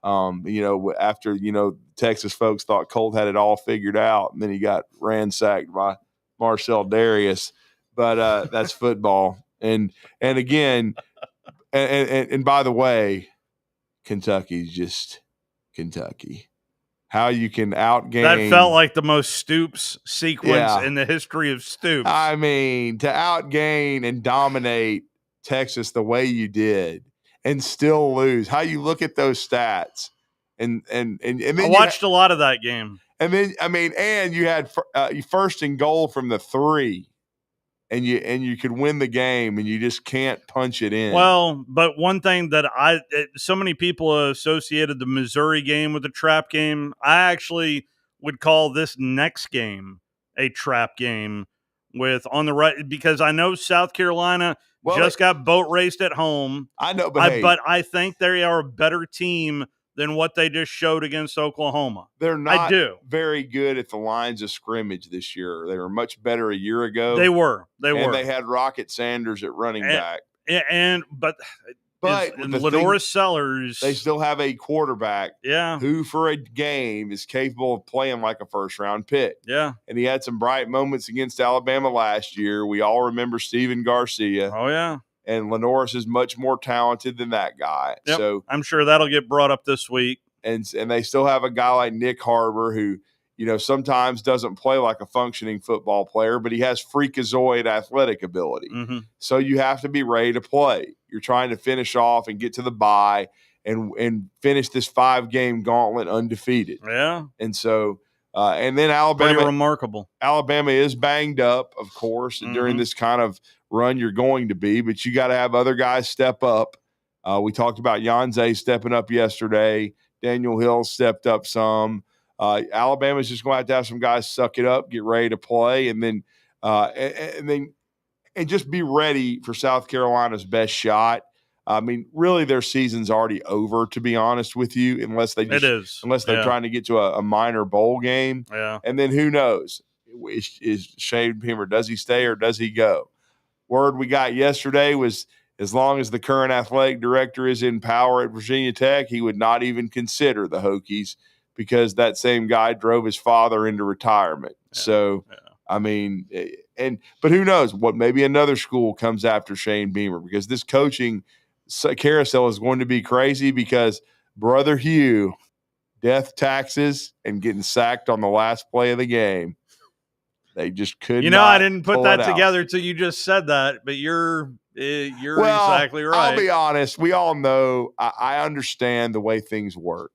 After, Texas folks thought Colt had it all figured out, and then he got ransacked by Marcel Darius. But that's football. And again, and by the way, Kentucky's just Kentucky. How you can outgain. That felt like the most Stoops sequence in the history of Stoops. I mean, to outgain and dominate Texas the way you did and still lose. How you look at those stats. And then I watched a lot of that game. And then, and you had first and goal from the 3. And you could win the game, and you just can't punch it in. Well, but one thing that so many people associated the Missouri game with the trap game. I actually would call this next game a trap game with on the right, because I know South Carolina got boat raced at home. I know, but I think they are a better team than what they just showed against Oklahoma. They're not very good at the lines of scrimmage this year. They were much better a year ago. They were. And they had Rocket Sanders at running back. But Lenora Sellers, they still have a quarterback Yeah. who for a game is capable of playing like a first-round pick. Yeah. And he had some bright moments against Alabama last year. We all remember Steven Garcia. Oh, yeah. And Lenoris is much more talented than that guy. Yep. So I'm sure that'll get brought up this week. And they still have a guy like Nick Harbor who, sometimes doesn't play like a functioning football player, but he has freakazoid athletic ability. So you have to be ready to play. You're trying to finish off and get to the bye and finish this 5-game gauntlet undefeated. Yeah. And so and then Alabama. Pretty remarkable. Alabama is banged up, of course, and during this kind of run you're going to be, but you got to have other guys step up. We talked about Yanze stepping up yesterday. Daniel Hill stepped up some. Alabama's just going to have some guys suck it up, get ready to play, and then just be ready for South Carolina's best shot. I mean, really, their season's already over, to be honest with you, unless they're trying to get to a minor bowl game. Yeah. And then who knows? Is Shane Beamer, does he stay or does he go? Word we got yesterday was as long as the current athletic director is in power at Virginia Tech, he would not even consider the Hokies because that same guy drove his father into retirement. Yeah. So, I mean, but who knows what, maybe another school comes after Shane Beamer because this coaching carousel is going to be crazy because Brother Hugh, death taxes and getting sacked on the last play of the game. They just couldn't. I didn't put that together till you just said that, but you're exactly right. I'll be honest. We all know. I understand the way things work.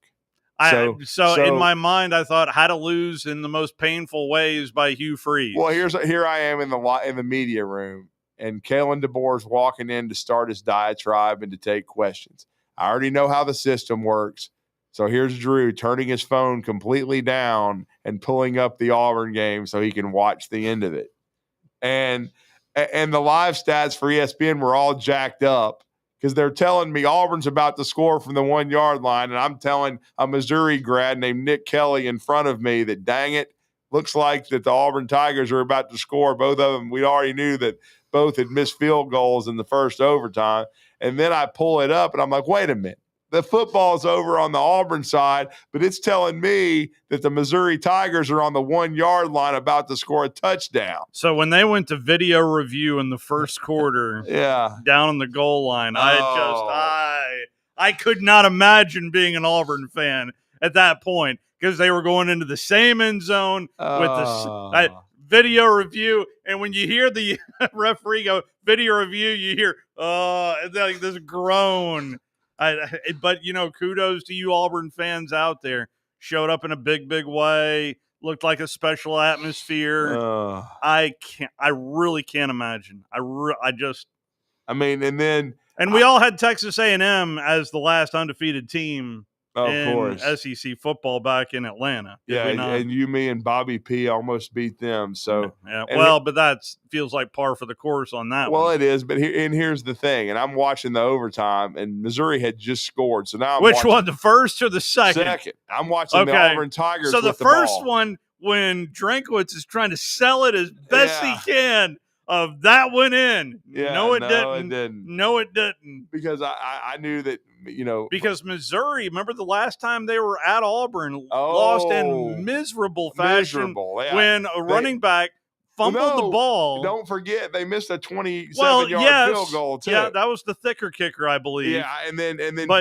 So in my mind, I thought how to lose in the most painful ways by Hugh Freeze. Well, here I am in the media room, and Kalen DeBoer's walking in to start his diatribe and to take questions. I already know how the system works, So here's Drew turning his phone completely down and pulling up the Auburn game so he can watch the end of it. And the live stats for ESPN were all jacked up because they're telling me Auburn's about to score from the 1 yard line. And I'm telling a Missouri grad named Nick Kelly in front of me that, dang it, looks like that the Auburn Tigers are about to score. Both of them, we already knew that both had missed field goals in the first overtime. And then I pull it up and I'm like, wait a minute. The football's over on the Auburn side, but it's telling me that the Missouri Tigers are on the 1 yard line about to score a touchdown. So when they went to video review in the first quarter, down on the goal line, I could not imagine being an Auburn fan at that point because they were going into the same end zone with the video review. And when you hear the referee go video review, you hear, like this groan. But, kudos to you Auburn fans out there. Showed up in a big, big way. Looked like a special atmosphere. I really can't imagine. And we all had Texas A&M as the last undefeated team in SEC football back in Atlanta. Yeah, and me and Bobby P almost beat them. So but that feels like par for the course on that one. Well, it is, but here's the thing, and I'm watching the overtime, and Missouri had just scored. So now Which one, the first or the second? Second. I'm watching the Auburn Tigers. So the with first ball. one, when Drinkwitz is trying to sell it as best he can, of that went in. Yeah, No, it didn't. No, it didn't. Because I knew that, Because Missouri, remember the last time they were at Auburn, lost in miserable fashion when a running back fumbled the ball. Don't forget, they missed a 27-yard field goal, too. Yeah, that was the thicker kicker, I believe. Yeah, and then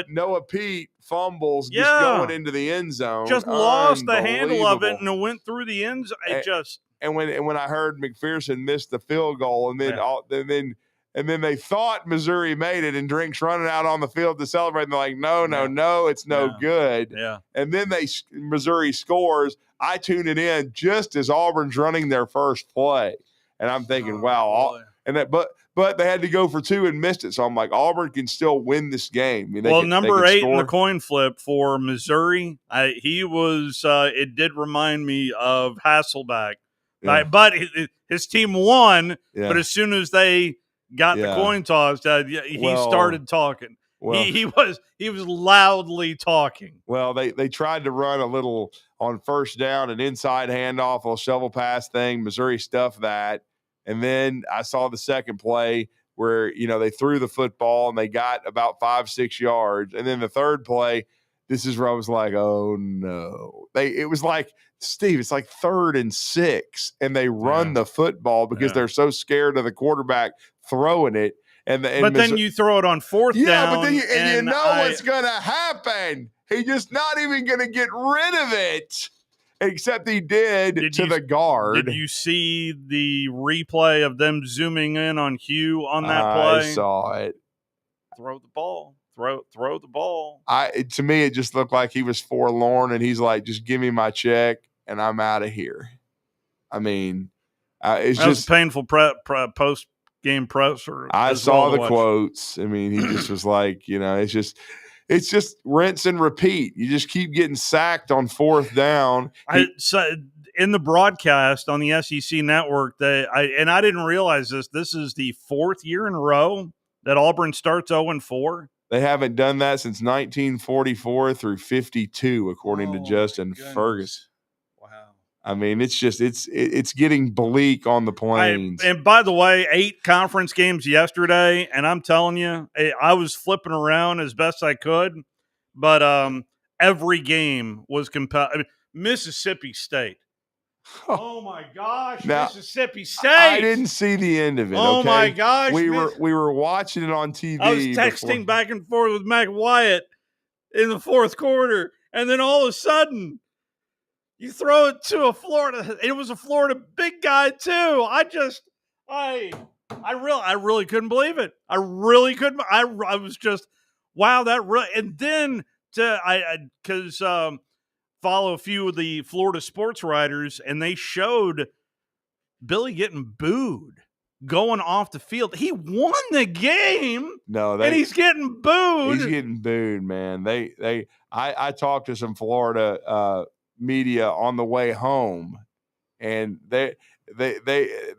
Noah Pete fumbles just going into the end zone. Just lost the handle of it, and it went through the end zone. And when I heard McPherson missed the field goal, and then they thought Missouri made it, and Drink's running out on the field to celebrate, and they're like, no, it's no good. Yeah. And then Missouri scores. I tune it in just as Auburn's running their first play, and I'm thinking, wow. But they had to go for two and missed it. So I'm like, Auburn can still win this game. Number 8 in the coin flip for Missouri, he was. It did remind me of Hasselbeck. Yeah. But his team won, Yeah. but as soon as they got the coin toss, he started talking. Well, he was loudly talking. Well, they tried to run a little on first down, an inside handoff, a shovel pass thing. Missouri stuffed that. And then I saw the second play where, they threw the football and they got about 5-6 yards. And then the third play, this is where I was like, oh, no. It was like, Steve, it's like 3rd and 6, and they run the football because they're so scared of the quarterback throwing it. But then you throw it on 4th down. Yeah, but then you know what's going to happen. He's just not even going to get rid of it, except he did the guard. Did you see the replay of them zooming in on Hugh on that play? I saw it. Throw the ball. Throw the ball. To me, it just looked like he was forlorn, and he's like, just give me my check, and I'm out of here. I mean, it's that was just painful post-game presser. I saw the quotes. I mean, he just was like, it's just rinse and repeat. You just keep getting sacked on 4th down. In the broadcast on the SEC network, I didn't realize this. This is the 4th year in a row that Auburn starts 0-4. They haven't done that since 1944 through 52, according to Justin Ferguson. Wow. I mean, it's just it's getting bleak on the plains. And by the way, 8 conference games yesterday, and I'm telling you, I was flipping around as best I could, but every game was Mississippi State. Oh my gosh, now, Mississippi State! I didn't see the end of it. Oh okay? My gosh, we were watching it on TV. I was texting back and forth with Mac Wyatt in the 4th quarter, and then all of a sudden, you throw it to a Florida. It was a Florida big guy too. I really couldn't believe it. I really couldn't. I was just wow. That really, and then because. Follow a few of the Florida sports writers, and they showed Billy getting booed going off the field. He won the game. No, and he's getting booed. He's getting booed, man. I talked to some Florida media on the way home, and they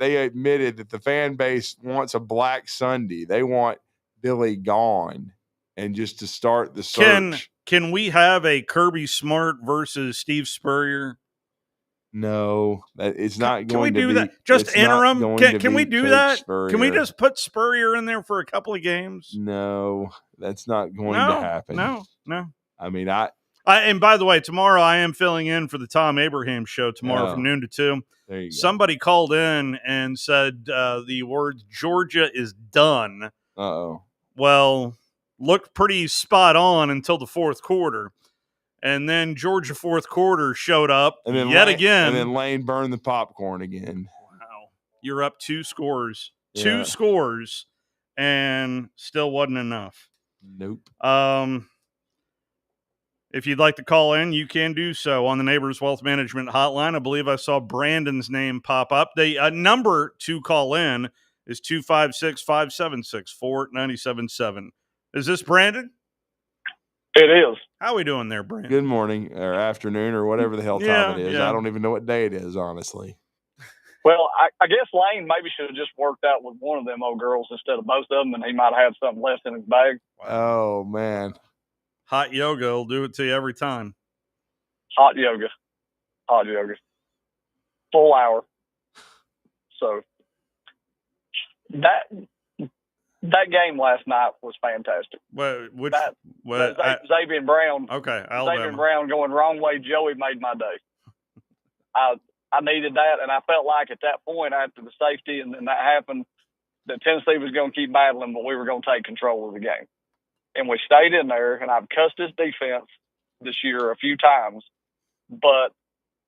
admitted that the fan base wants a Black Sunday. They want Billy gone, and just to start the search. Can we have a Kirby Smart versus Steve Spurrier? No, it's not going to be. Can we do that? Just interim? Can we do that? Spurrier. Can we just put Spurrier in there for a couple of games? No, that's not going to happen. No. I mean, and by the way, tomorrow I am filling in for the Tom Abraham show tomorrow from noon to 2. There you go. Somebody called in and said the words Georgia is done. Uh-oh. Well, looked pretty spot on until the fourth quarter. And then Georgia fourth quarter showed up again. And then Lane burned the popcorn again. Wow. You're up 2 scores. Yeah. 2 scores, and still wasn't enough. Nope. If you'd like to call in, you can do so on the Neighbors Wealth Management Hotline. I believe I saw Brandon's name pop up. The number to call in is 256-576-4977. Is this Brandon? It is. How are we doing there, Brandon? Good morning or afternoon or whatever the hell time it is. Yeah. I don't even know what day it is, honestly. Well, I guess Lane maybe should have just worked out with one of them old girls instead of both of them, and he might have had something left in his bag. Oh, man. Hot yoga will do it to you every time. Hot yoga. Full hour. So that game last night was fantastic. Xavier Brown. Okay, Alabama. Xavier Brown going wrong way. Joey made my day. I needed that, and I felt like at that point after the safety and then that happened, that Tennessee was going to keep battling, but we were going to take control of the game. And we stayed in there, and I've cussed this defense this year a few times, but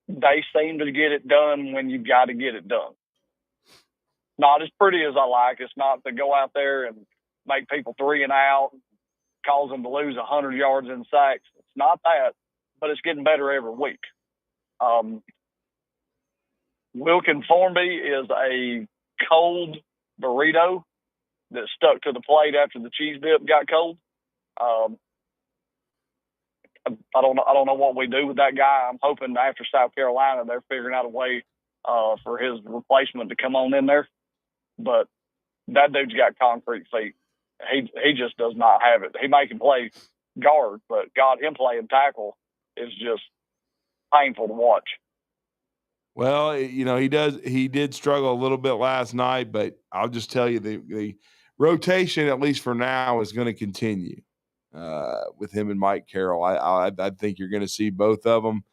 they seem to get it done when you've got to get it done. Not as pretty as I like. It's not to go out there and make people 3 and out, cause them to lose 100 yards in sacks. It's not that, but it's getting better every week. Wilkin Formby is a cold burrito that stuck to the plate after the cheese dip got cold. I don't know what we do with that guy. I'm hoping after South Carolina they're figuring out a way for his replacement to come on in there. But that dude's got concrete feet. He just does not have it. He may can play guard, but him playing tackle is just painful to watch. Well, he did struggle a little bit last night, but I'll just tell you the rotation, at least for now, is going to continue with him and Mike Carroll. I think you're going to see both of them,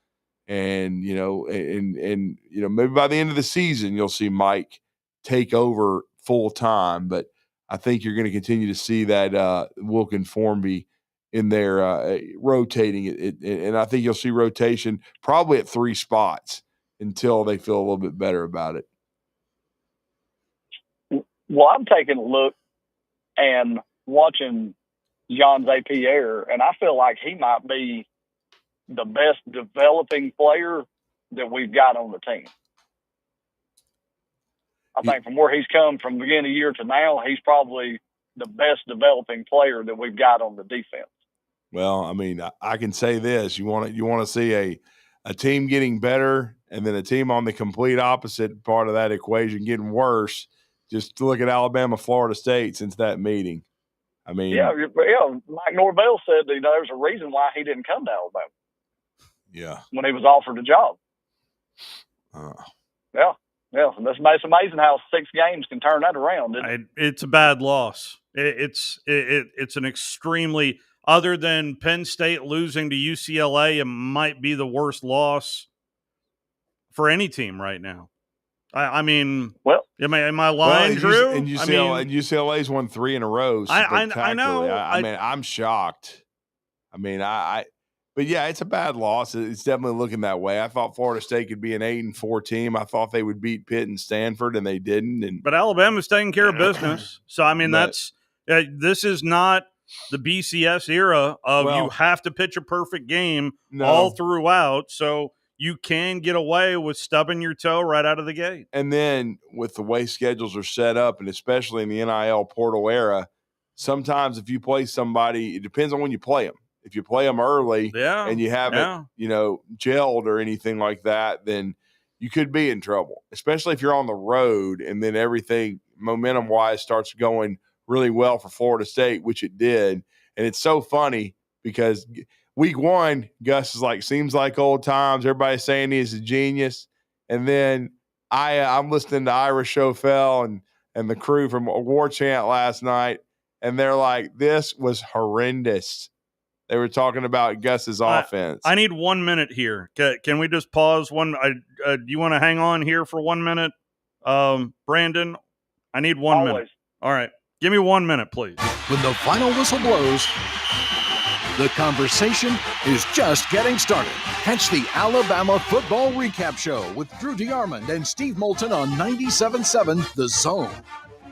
and maybe by the end of the season you'll see Mike take over full time. But I think you're going to continue to see that Wilkin Formby in there rotating it, and I think you'll see rotation probably at 3 spots until they feel a little bit better about it. Well, I'm taking a look and watching Jean Pierre, and I feel like he might be the best developing player that we've got on the team. I think from where he's come from the beginning of the year to now, he's probably the best developing player that we've got on the defense. Well, I mean, I can say this: you want to see a team getting better, and then a team on the complete opposite part of that equation getting worse. Just look at Alabama, Florida State since that meeting. I mean, yeah. Mike Norvell said there's a reason why he didn't come to Alabama. Yeah, when he was offered a job. Yeah. It's amazing how 6 games can turn that around. It's a bad loss. It's an extremely, other than Penn State losing to UCLA, it might be the worst loss for any team right now. I mean, well, am I lying, Drew? And UCLA's won 3 in a row. I know. I mean, I'm shocked. I mean, but yeah, it's a bad loss. It's definitely looking that way. I thought Florida State could be an 8-4 team. I thought they would beat Pitt and Stanford, and they didn't. But Alabama's taking care of business. So I mean, this is not the BCS era of you have to pitch a perfect game all throughout. So you can get away with stubbing your toe right out of the gate. And then with the way schedules are set up, and especially in the NIL portal era, sometimes if you play somebody, it depends on when you play them. If you play them early and you haven't, gelled or anything like that, then you could be in trouble, especially if you're on the road and then everything momentum-wise starts going really well for Florida State, which it did. And it's so funny because week one, Gus is like, seems like old times. Everybody's saying he's a genius. And then I'm listening to Ira Schofel and the crew from War Chant last night, and they're like, this was horrendous. They were talking about Gus's offense. I need 1 minute here. Can we just pause one? Do you want to hang on here for 1 minute, Brandon? I need 1 minute. All right. Give me 1 minute, please. When the final whistle blows, the conversation is just getting started. Catch the Alabama Football Recap Show with Drew DeArmond and Steve Moulton on 97.7 The Zone.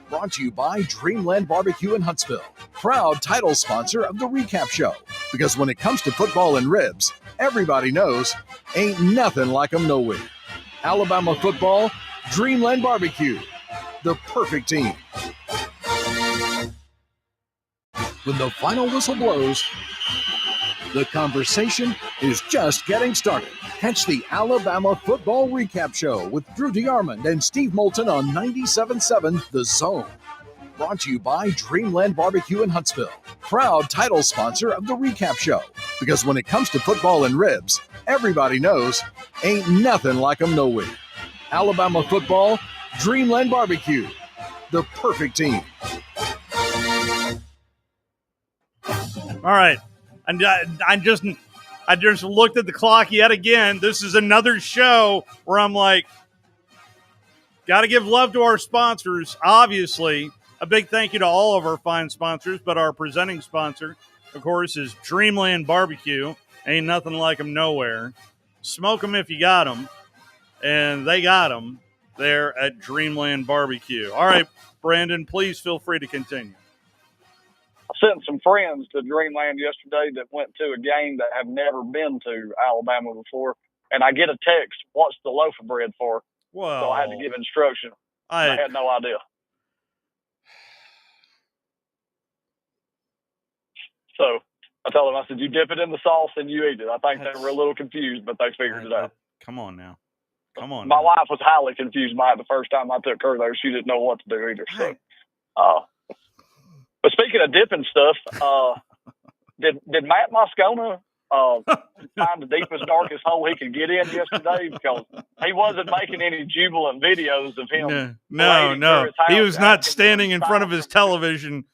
Brought to you by Dreamland BBQ in Huntsville, proud title sponsor of the Recap Show. Because when it comes to football and ribs, everybody knows ain't nothing like them nowhere. Alabama football, Dreamland BBQ, the perfect team. When the final whistle blows, the conversation is just getting started. Catch the Alabama Football Recap Show with Drew DeArmond and Steve Moulton on 97.7 The Zone. Brought to you by Dreamland BBQ in Huntsville, proud title sponsor of the Recap Show. Because when it comes to football and ribs, everybody knows ain't nothing like them nowhere. Alabama football, Dreamland BBQ, the perfect team. All right. And I just looked at the clock yet again. This is another show where I'm like, got to give love to our sponsors. Obviously, a big thank you to all of our fine sponsors, but our presenting sponsor, of course, is Dreamland BBQ. Ain't nothing like them nowhere. Smoke them if you got them, and they got them there at Dreamland BBQ. All right, Brandon, please feel free to continue. I sent some friends to Dreamland yesterday that went to a game that have never been to Alabama before, and I get a text, what's the loaf of bread for? Well, so I had to give instruction. I had no idea. So I told them, I said, you dip it in the sauce and you eat it. I think they were a little confused, but they figured it out. Come on now. Come on. My wife was highly confused by it the first time I took her there. She didn't know what to do either. So, but speaking of dipping stuff, did Matt Moscona find the deepest, darkest hole he could get in yesterday? Because he wasn't making any jubilant videos of him. No. He was not standing in front of his television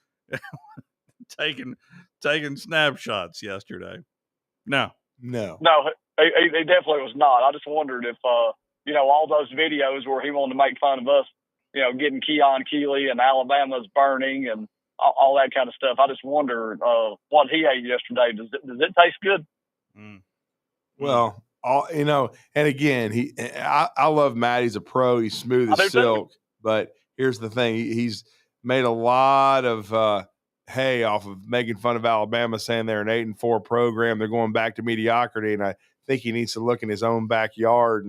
taking snapshots yesterday. No. He definitely was not. I just wondered if, all those videos where he wanted to make fun of us, getting Keon Keeley and Alabama's burning and all that kind of stuff. I just wonder what he ate yesterday. Does it taste good? Well, and again, I love Matt. He's a pro. He's smooth as silk. But here's the thing: he's made a lot of hay off of making fun of Alabama, saying they're an 8-4 program. They're going back to mediocrity, and I think he needs to look in his own backyard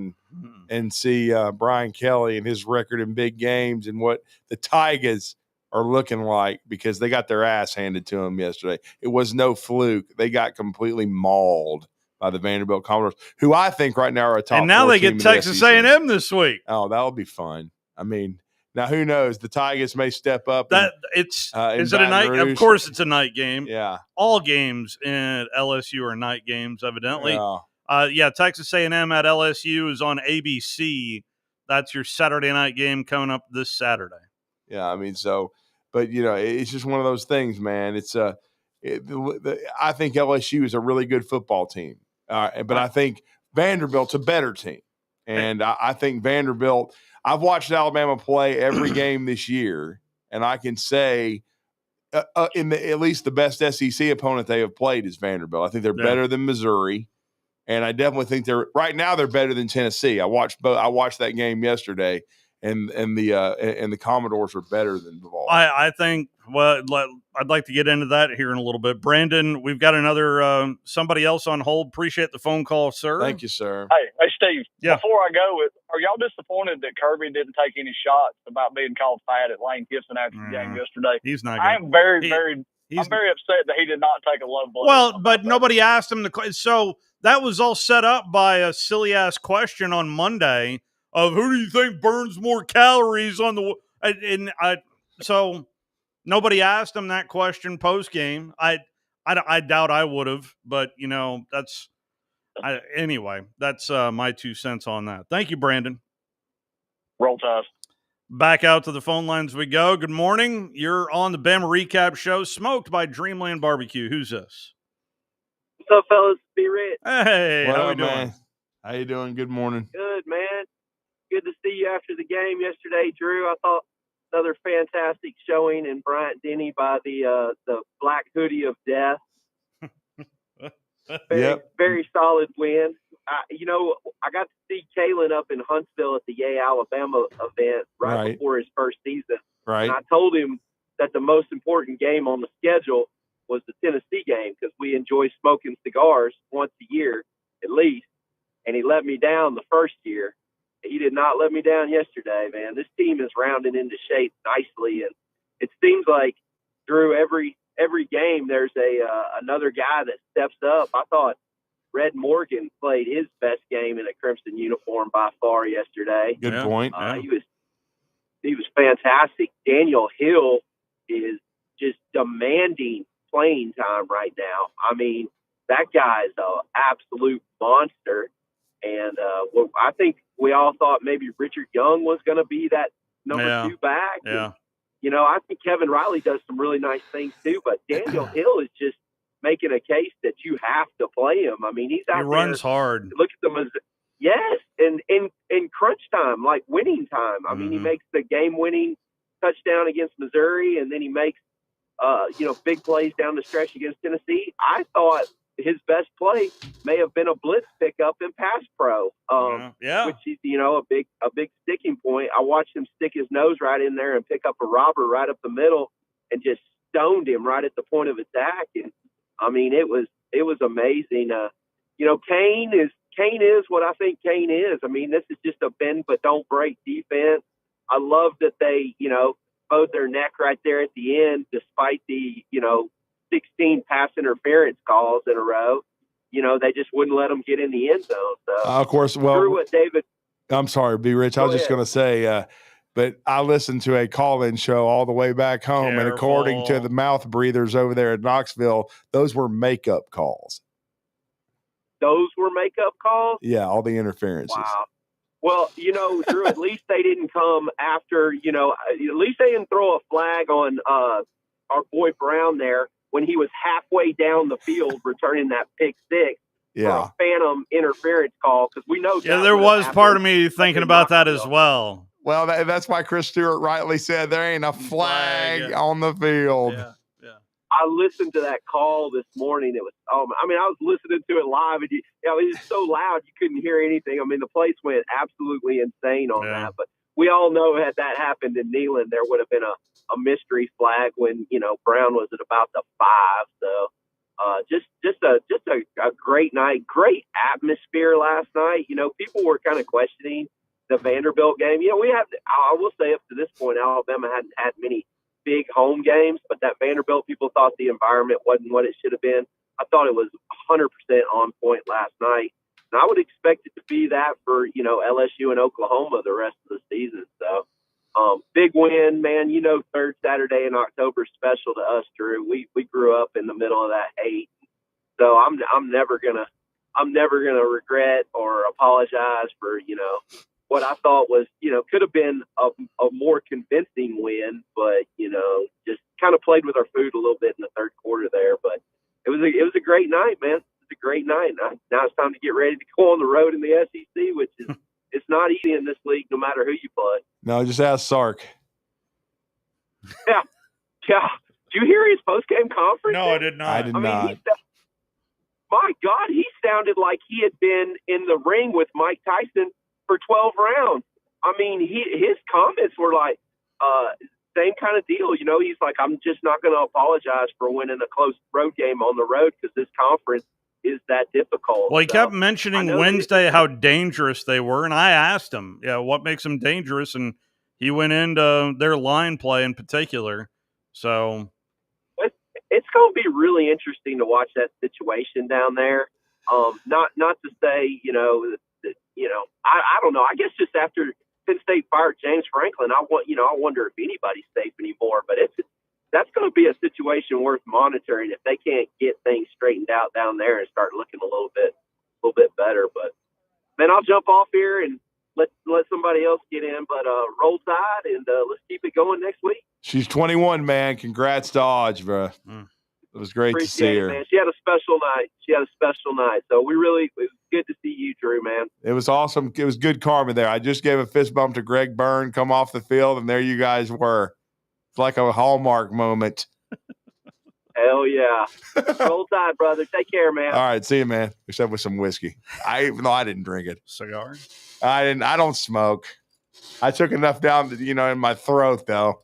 and see Brian Kelly and his record in big games and what the Tigers are looking like, because they got their ass handed to them yesterday. It was no fluke. They got completely mauled by the Vanderbilt Commodores, who I think right now are a top. And now they get Texas A&M this week. Oh, that'll be fun. I mean, now who knows? The Tigers may step up. Is it a night? Of course, it's a night game. Yeah, all games in LSU are night games, evidently. Yeah. Texas A&M at LSU is on ABC. That's your Saturday night game coming up this Saturday. Yeah, I mean, but it's just one of those things, man. It's I think LSU is a really good football team, but I think Vanderbilt's a better team, and I think Vanderbilt. I've watched Alabama play every game this year, and I can say, at least the best SEC opponent they have played is Vanderbilt. I think they're better than Missouri, and I definitely think they're better than Tennessee. I watched that game yesterday. And the Commodores are better than the Vols. I think Well, I'd like to get into that here in a little bit. Brandon, we've got another somebody else on hold. Appreciate the phone call, sir. Thank you, sir. Hey, Steve. Yeah. Before I go, are y'all disappointed that Kirby didn't take any shots about being called fat at Lane Kiffin after the game yesterday? He's not. I am very upset that he did not take a low blow. Well, but nobody asked him so that was all set up by a silly ass question on Monday of who do you think burns more calories on the so nobody asked him that question post game. I doubt I would have, but anyway, that's my 2 cents on that. Thank you, Brandon. Roll Tide. Back out to the phone lines we go. Good morning. You're on the Bama Recap Show, smoked by Dreamland BBQ. Who's this? What's up, fellas? Be Rich. Hey, What how up, we doing? man? How you doing? Good morning. Good, man. Good to see you after the game yesterday, Drew. I thought another fantastic showing in Bryant Denny by the Black Hoodie of Death. Very solid win. I got to see Kalen up in Huntsville at the Yay, Alabama event right before his first season. Right. And I told him that the most important game on the schedule was the Tennessee game because we enjoy smoking cigars once a year at least. And he let me down the first year. He did not let me down yesterday, man. This team is rounding into shape nicely, and it seems like, Drew, every game there's another guy that steps up. I thought Red Morgan played his best game in a Crimson uniform by far yesterday. Good point. He was fantastic. Daniel Hill is just demanding playing time right now. I mean, that guy is an absolute monster. And I think we all thought maybe Richard Young was going to be that number 2 back. Yeah. And, I think Kevin Riley does some really nice things too, but Daniel Hill is just making a case that you have to play him. I mean, he's out there. He runs hard. Look at them as and in crunch time, like winning time. I mean, he makes the game-winning touchdown against Missouri, and then he makes big plays down the stretch against Tennessee. I thought his best play may have been a blitz pickup in pass pro, which is a big sticking point. I watched him stick his nose right in there and pick up a robber right up the middle and just stoned him right at the point of attack. And I mean, it was amazing. Kane is what I think Kane is. I mean, this is just a bend but don't break defense. I love that they bowed their neck right there at the end, despite the 16 pass interference calls in a row. They just wouldn't let them get in the end zone. So, of course, well, David. I'm sorry, B. Rich. I was just going to say, but I listened to a call-in show all the way back home, and according to the mouth breathers over there at Knoxville, those were makeup calls. Those were makeup calls? Yeah, all the interferences. Wow. Well, Drew, at least they didn't come after, at least they didn't throw a flag on our boy Brown there when he was halfway down the field returning that pick six for a phantom interference call, because we know. Yeah, there was part of me thinking about that as well. Well, that's why Chris Stewart rightly said there ain't a flag on the field. Yeah. I listened to that call this morning. It was, I was listening to it live, and it was so loud you couldn't hear anything. I mean, the place went absolutely insane on that. But we all know had that happened in Neyland, there would have been a mystery flag when Brown was at about the 5. So just a great night, great atmosphere last night. People were kind of questioning the Vanderbilt game. I will say up to this point, Alabama hadn't had many big home games, but that Vanderbilt, people thought the environment wasn't what it should have been. I thought it was 100% on point last night. And I would expect it to be that for, LSU and Oklahoma the rest of the season. So big win, man. Third Saturday in October is special to us, Drew. We grew up in the middle of that hate. So I'm never gonna regret or apologize for, what I thought was, could have been a more convincing win, but, just kind of played with our food a little bit in the third quarter there. But it was a great night, man. It was a great night. Now it's time to get ready to go on the road in the SEC, which is it's not easy in this league, no matter who you play. No, just ask Sark. Yeah. Did you hear his post-game conference? No, I did not. I did not. My God, he sounded like he had been in the ring with Mike Tyson for 12 rounds. I mean, his comments were like, same kind of deal. He's like, I'm just not going to apologize for winning a close road game on the road because this conference is that difficult. Well, he kept mentioning Wednesday how dangerous they were, and I asked him, what makes them dangerous, and he went into their line play in particular. So it's going to be really interesting to watch that situation down there. Not to say, I don't know. I guess just after Penn State fired James Franklin, I wonder if anybody's safe anymore. But that's going to be a situation worth monitoring if they can't get things straightened out down there and start looking a little bit better. But then I'll jump off here and let somebody else get in. But roll tide and let's keep it going next week. She's 21, man. Congrats to Odge, bro. It was great to see her. Man. She had a special night. So it was good to see you, Drew, man. It was awesome. It was good karma there. I just gave a fist bump to Greg Byrne, come off the field, and there you guys were. It's like a Hallmark moment. Hell yeah. Roll tide, brother. Take care, man. All right, see you, man. Except with some whiskey. Even though I didn't drink it. Cigar? I don't smoke. I took enough down, in my throat, though.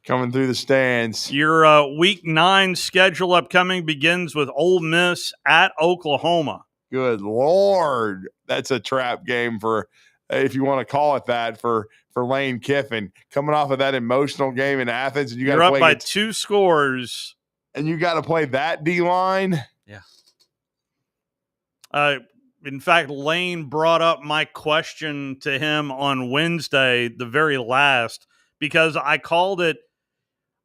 Coming through the stands. Your Week 9 schedule upcoming begins with Ole Miss at Oklahoma. Good Lord. That's a trap game for, if you want to call it that, for Lane Kiffin. Coming off of that emotional game in Athens. And you're up by 2 scores. And you got to play that D-line? Yeah. In fact, Lane brought up my question to him on Wednesday, the very last, because I called it.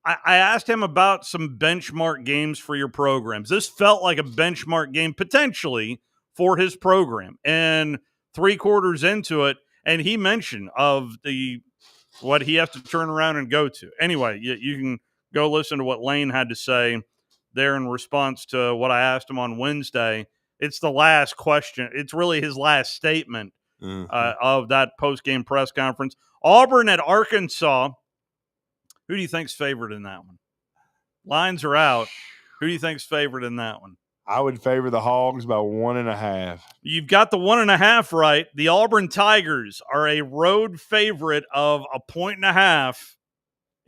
I asked him about some benchmark games for your programs. This felt like a benchmark game potentially for his program. And 3 quarters into it, and he mentioned of what he has to turn around and go to. Anyway, you can go listen to what Lane had to say there in response to what I asked him on Wednesday. It's the last question. It's really his last statement of that post-game press conference. Auburn at Arkansas. Who do you think's favored in that one? Lines are out. Who do you think's favored in that one? I would favor the Hogs by 1.5. You've got the 1.5 right. The Auburn Tigers are a road favorite of 1.5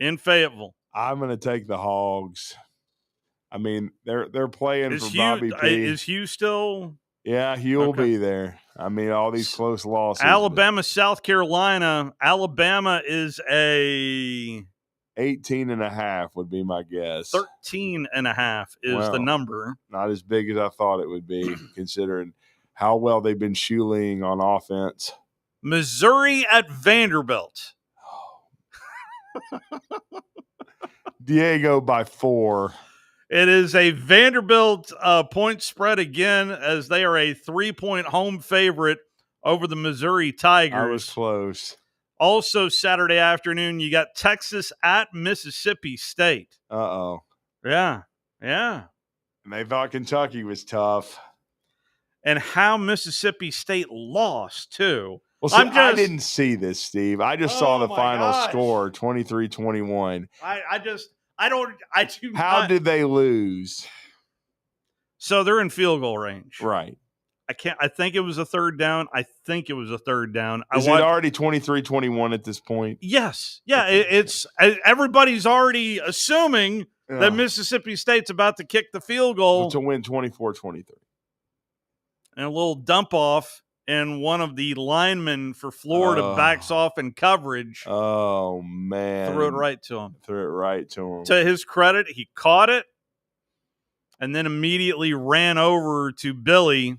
in Fayetteville. I'm going to take the Hogs. I mean, they're playing for Bobby P. Is Hugh still? Yeah, Hugh will be there. I mean, all these close losses. Alabama, South Carolina. Alabama is a 18.5 would be my guess. 13.5 is the number. Not as big as I thought it would be, considering how well they've been shoelaying on offense. Missouri at Vanderbilt. Diego by 4. It is a Vanderbilt point spread again, as they are a 3-point home favorite over the Missouri Tigers. I was close. Also, Saturday afternoon, you got Texas at Mississippi State. Uh-oh. Yeah. And they thought Kentucky was tough. And how Mississippi State lost, too. Well, see, I didn't see this, Steve. I just saw the final score, 23-21. How did they lose? So they're in field goal range. Right. I think it was a third down. Is it already 23-21 at this point? Yes. Yeah, it's everybody's already assuming that Mississippi State's about to kick the field goal to win 24-23. And a little dump off, and one of the linemen for Florida backs off in coverage. Oh, man. Threw it right to him. To his credit, he caught it and then immediately ran over to Billy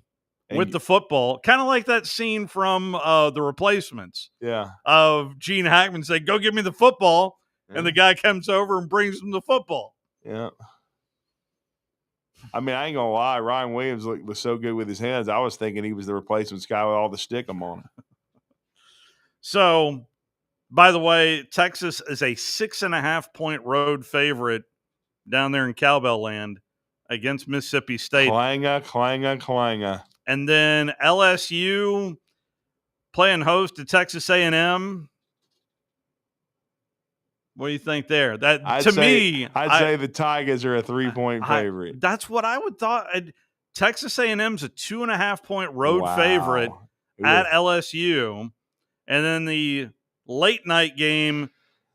with the football. Kind of like that scene from The Replacements. Yeah. Of Gene Hackman saying, "Go give me the football." Yeah. And the guy comes over and brings him the football. Yeah. I mean, I ain't going to lie. Ryan Williams looked so good with his hands. I was thinking he was the replacement guy with all the stickum on him. So, by the way, Texas is a 6.5-point road favorite down there in Cowbell Land against Mississippi State. Clanger. And then LSU playing host to Texas A&M. What do you think there? I'd say the Tigers are a 3-point favorite. That's what I would thought. Texas A&M's a 2.5-point road favorite at LSU, and then the late night game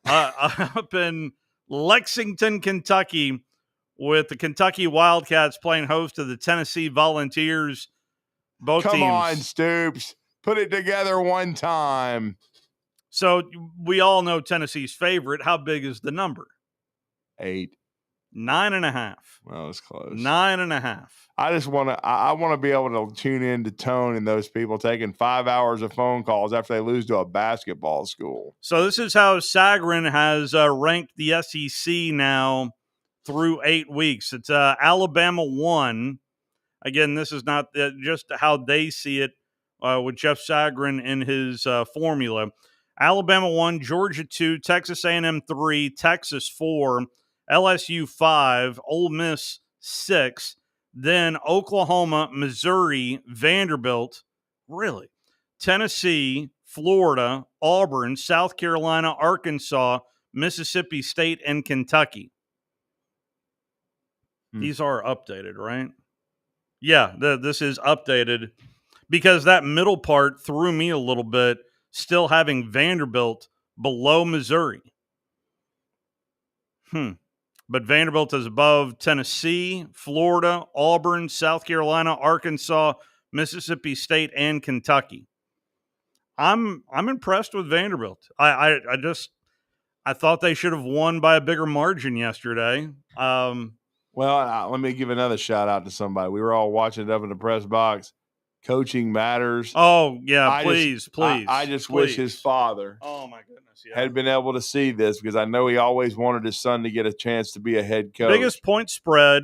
up in Lexington, Kentucky, with the Kentucky Wildcats playing host to the Tennessee Volunteers. Both Come teams. on, Stoops. Put it together one time. So we all know Tennessee's favorite. How big is the number? 8. 9.5. Well, it's close. 9.5. I just want to. I want to be able to tune in to Tone and those people taking 5 hours of phone calls after they lose to a basketball school. So this is how Sagarin has ranked the SEC now through 8 weeks. It's Alabama 1. Again, this is not just how they see it with Jeff Sagarin in his formula. Alabama 1, Georgia 2, Texas A&M 3, Texas 4, LSU 5, Ole Miss 6, then Oklahoma, Missouri, Vanderbilt, really, Tennessee, Florida, Auburn, South Carolina, Arkansas, Mississippi State, and Kentucky. These are updated, right? Yeah, this is updated because that middle part threw me a little bit, still having Vanderbilt below Missouri. But Vanderbilt is above Tennessee, Florida, Auburn, South Carolina, Arkansas, Mississippi State, and Kentucky. I'm impressed with Vanderbilt. I thought they should have won by a bigger margin yesterday. Well, let me give another shout out to somebody. We were all watching it up in the press box. Coaching matters. Oh, yeah, please. I just wish his father had been able to see this because I know he always wanted his son to get a chance to be a head coach. Biggest point spread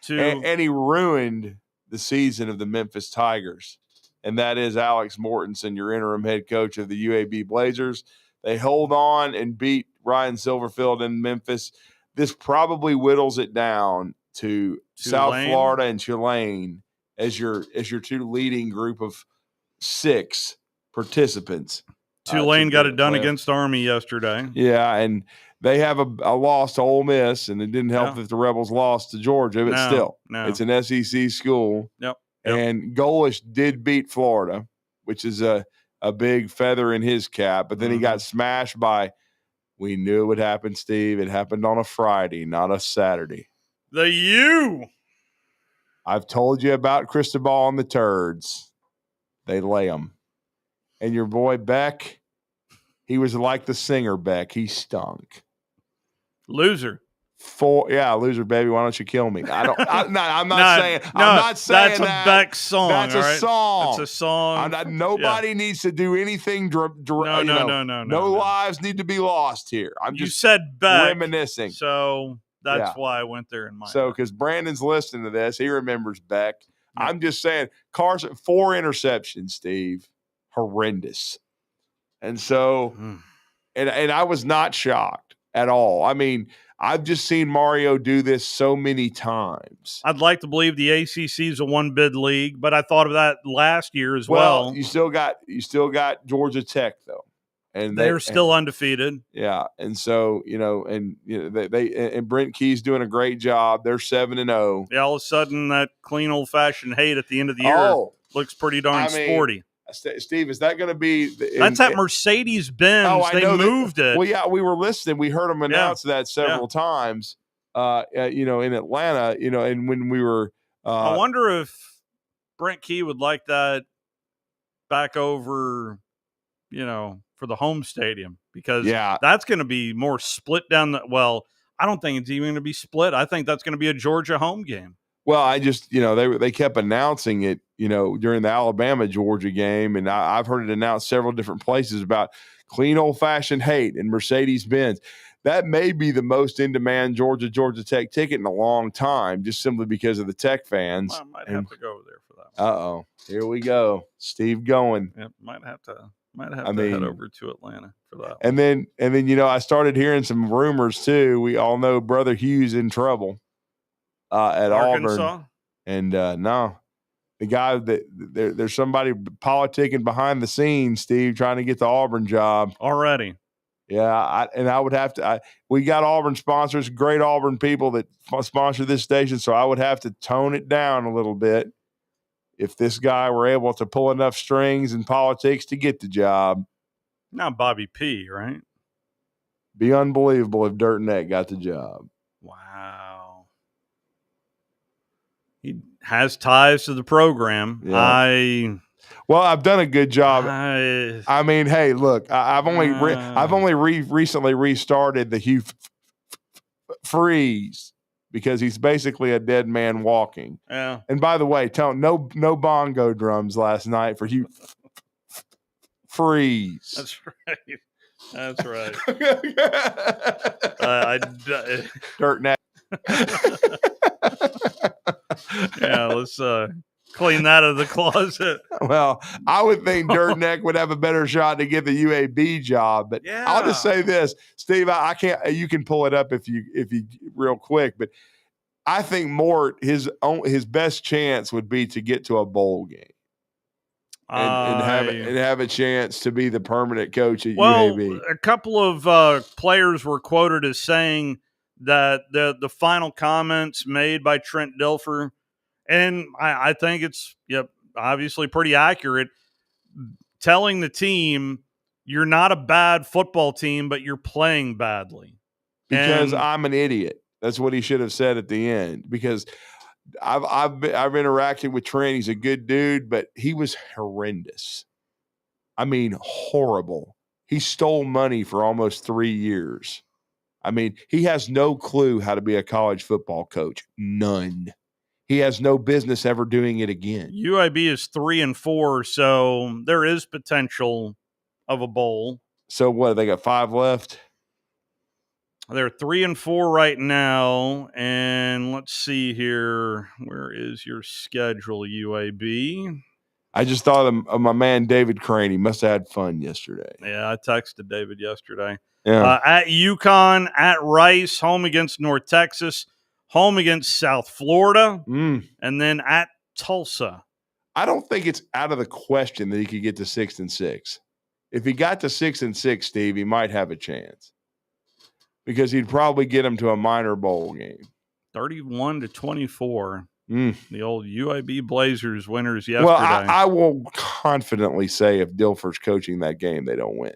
and he ruined the season of the Memphis Tigers. And that is Alex Mortensen, your interim head coach of the UAB Blazers. They hold on and beat Ryan Silverfield in Memphis. This probably whittles it down to South Florida and Tulane as your two leading group of 6 participants. Tulane got it done against Army yesterday. Yeah, and they have a loss to Ole Miss, and it didn't help that the Rebels lost to Georgia, but still, it's an SEC school. Yep. And Golish did beat Florida, which is a big feather in his cap, but then he got smashed by – we knew it would happen, Steve. It happened on a Friday, not a Saturday. The U. I've told you about Cristobal and the Turds. They lay them. And your boy Beck, he was like the singer Beck. He stunk. Loser. Loser, baby. Why don't you kill me? I'm not saying that's that. a Beck song. That's a song. That's a song. Nobody needs to do anything. No lives need to be lost here. You said Beck, reminiscing. So that's why I went there in my. So because Brandon's listening to this, he remembers Beck. Yeah. I'm just saying, Carson 4 interceptions, Steve, horrendous. And so, and I was not shocked at all. I mean. I've just seen Mario do this so many times. I'd like to believe the ACC is a one-bid league, but I thought of that last year as well. You still got Georgia Tech though, and they're still undefeated. Yeah, and so they Brent Key's doing a great job. They're 7-0. Yeah, all of a sudden that clean old-fashioned hate at the end of the year looks pretty darn sporty. Steve, is that going to be? That's at Mercedes-Benz. They moved it. Well, yeah, we were listening. We heard them announce that several times. In Atlanta. And when we were, I wonder if Brent Key would like that back over, for the home stadium because that's going to be more split down the. Well, I don't think it's even going to be split. I think that's going to be a Georgia home game. Well, I just, they kept announcing it, during the Alabama-Georgia game, and I've heard it announced several different places about clean old-fashioned hate and Mercedes-Benz. That may be the most in-demand Georgia Tech ticket in a long time, just simply because of the Tech fans. Well, I might have to go over there for that. Uh-oh. Here we go. Steve going. Yep, might have to head over to Atlanta for that. And then I started hearing some rumors, too. We all know Brother Hugh's in trouble. At Arkansas? Auburn, and no, the guy that there's somebody politicking behind the scenes, Steve, trying to get the Auburn job already. Yeah, I would have to. We got Auburn sponsors, great Auburn people that sponsor this station, so I would have to tone it down a little bit if this guy were able to pull enough strings in politics to get the job. Not Bobby P, right? Be unbelievable if Dirt Neck got the job. Wow. He has ties to the program. Yeah. Well, I've done a good job. I mean, hey, look, I've only recently restarted the Hugh Freeze because he's basically a dead man walking. Yeah. And by the way, tell him no bongo drums last night for Hugh Freeze. That's right. That's right. Dirt Neck. Yeah, let's clean that out of the closet. Well, I would think Dirt Neck would have a better shot to get the UAB job, but I'll just say this, Steve. I can't. You can pull it up if you real quick, but I think Mort his best chance would be to get to a bowl game and have a chance to be the permanent coach at UAB. A couple of players were quoted as saying that the final comments made by Trent Dilfer, and I think it's obviously pretty accurate, telling the team you're not a bad football team, but you're playing badly. Because I'm an idiot. That's what he should have said at the end. Because I've interacted with Trent. He's a good dude, but he was horrendous. I mean, horrible. He stole money for almost 3 years. I mean, he has no clue how to be a college football coach. None. He has no business ever doing it again. UIB is 3-4, so there is potential of a bowl. So what? They got 5 left. They're 3-4 right now, and let's see here. Where is your schedule, UAB? I just thought of my man David Crane. He must have had fun yesterday. Yeah, I texted David yesterday. Yeah. At UConn, at Rice, home against North Texas, home against South Florida, and then at Tulsa. I don't think it's out of the question that he could get to 6-6. If he got to 6-6, Steve, he might have a chance because he'd probably get him to a minor bowl game. 31-24. The old UIB Blazers winners yesterday. Well, I will confidently say if Dilfer's coaching that game, they don't win.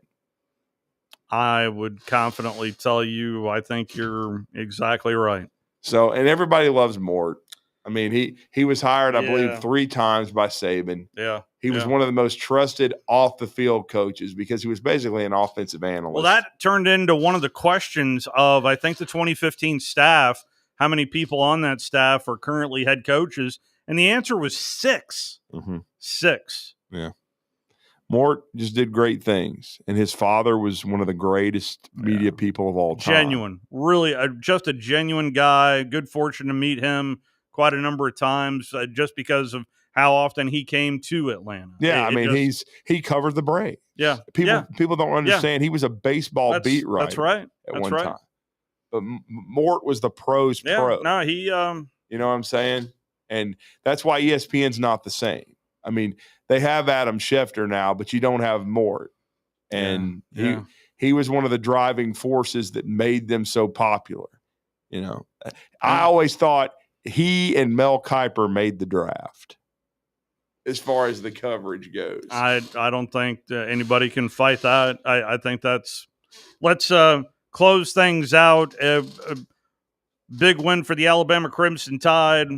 I would confidently tell you I think you're exactly right. So, and everybody loves Mort. I mean, he was hired, I believe, 3 times by Saban. Yeah. He was one of the most trusted off-the-field coaches because he was basically an offensive analyst. Well, that turned into one of the questions of, I think, the 2015 staff. How many people on that staff are currently head coaches? And the answer was 6. 6. Yeah. Mort just did great things, and his father was one of the greatest media people of all time. Genuine. Really, just a genuine guy. Good fortune to meet him quite a number of times just because of how often he came to Atlanta. Yeah, he covered the break. Yeah. People don't understand. He was a baseball beat writer. That's right. At one time. But Mort was the pros pro. No, he you know what I'm saying? And that's why ESPN's not the same. I mean, they have Adam Schefter now, but you don't have Mort. And he was one of the driving forces that made them so popular. You know, I always thought he and Mel Kiper made the draft as far as the coverage goes. I don't think anybody can fight that. I think that's – let's close things out. A big win for the Alabama Crimson Tide,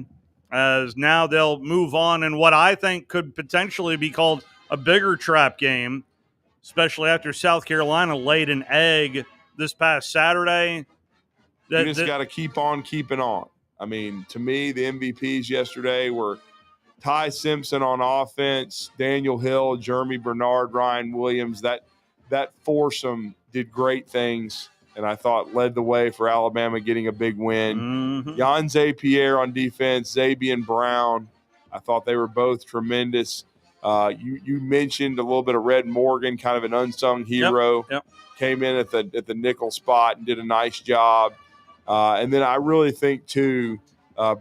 as now they'll move on in what I think could potentially be called a bigger trap game, especially after South Carolina laid an egg this past Saturday. You just got to keep on keeping on. I mean, to me, the MVPs yesterday were Ty Simpson on offense, Daniel Hill, Jeremy Bernard, Ryan Williams. That foursome did great things, and I thought led the way for Alabama getting a big win. Jan Zapier on defense, Zabian Brown. I thought they were both tremendous. You mentioned a little bit of Red Morgan, kind of an unsung hero. Yep. Came in at the nickel spot and did a nice job. And then I really think, too,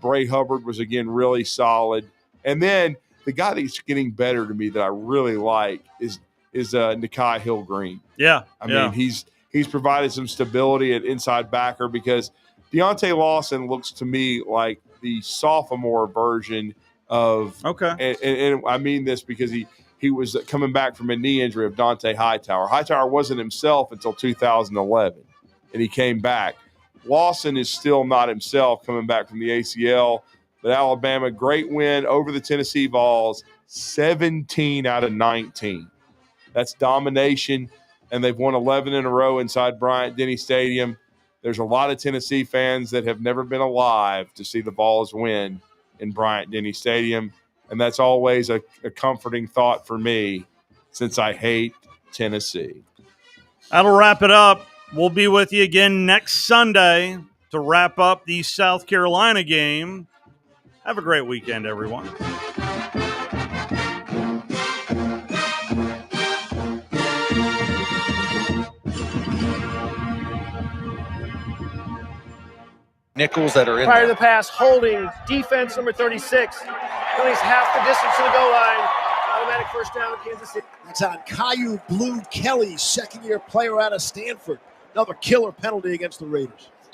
Bray Hubbard was, again, really solid. And then the guy that's getting better to me that I really like is Nikai Hill-Green. Yeah. I mean, he's provided some stability at inside backer because Deontay Lawson looks to me like the sophomore version of – Okay. And I mean this because he was coming back from a knee injury of Dante Hightower. Hightower wasn't himself until 2011. and he came back. Lawson is still not himself coming back from the ACL, but Alabama, great win over the Tennessee Vols, 17 out of 19. That's domination, and they've won 11 in a row inside Bryant-Denny Stadium. There's a lot of Tennessee fans that have never been alive to see the Vols win in Bryant-Denny Stadium, and that's always a comforting thought for me since I hate Tennessee. That'll wrap it up. We'll be with you again next Sunday to wrap up the South Carolina game. Have a great weekend, everyone. Nickels that are in Prior to there. the pass, holding defense number 36. At least half the distance to the goal line. Automatic first down in Kansas City. That's on Caillou Blue Kelly, second-year player out of Stanford. Another killer penalty against the Raiders.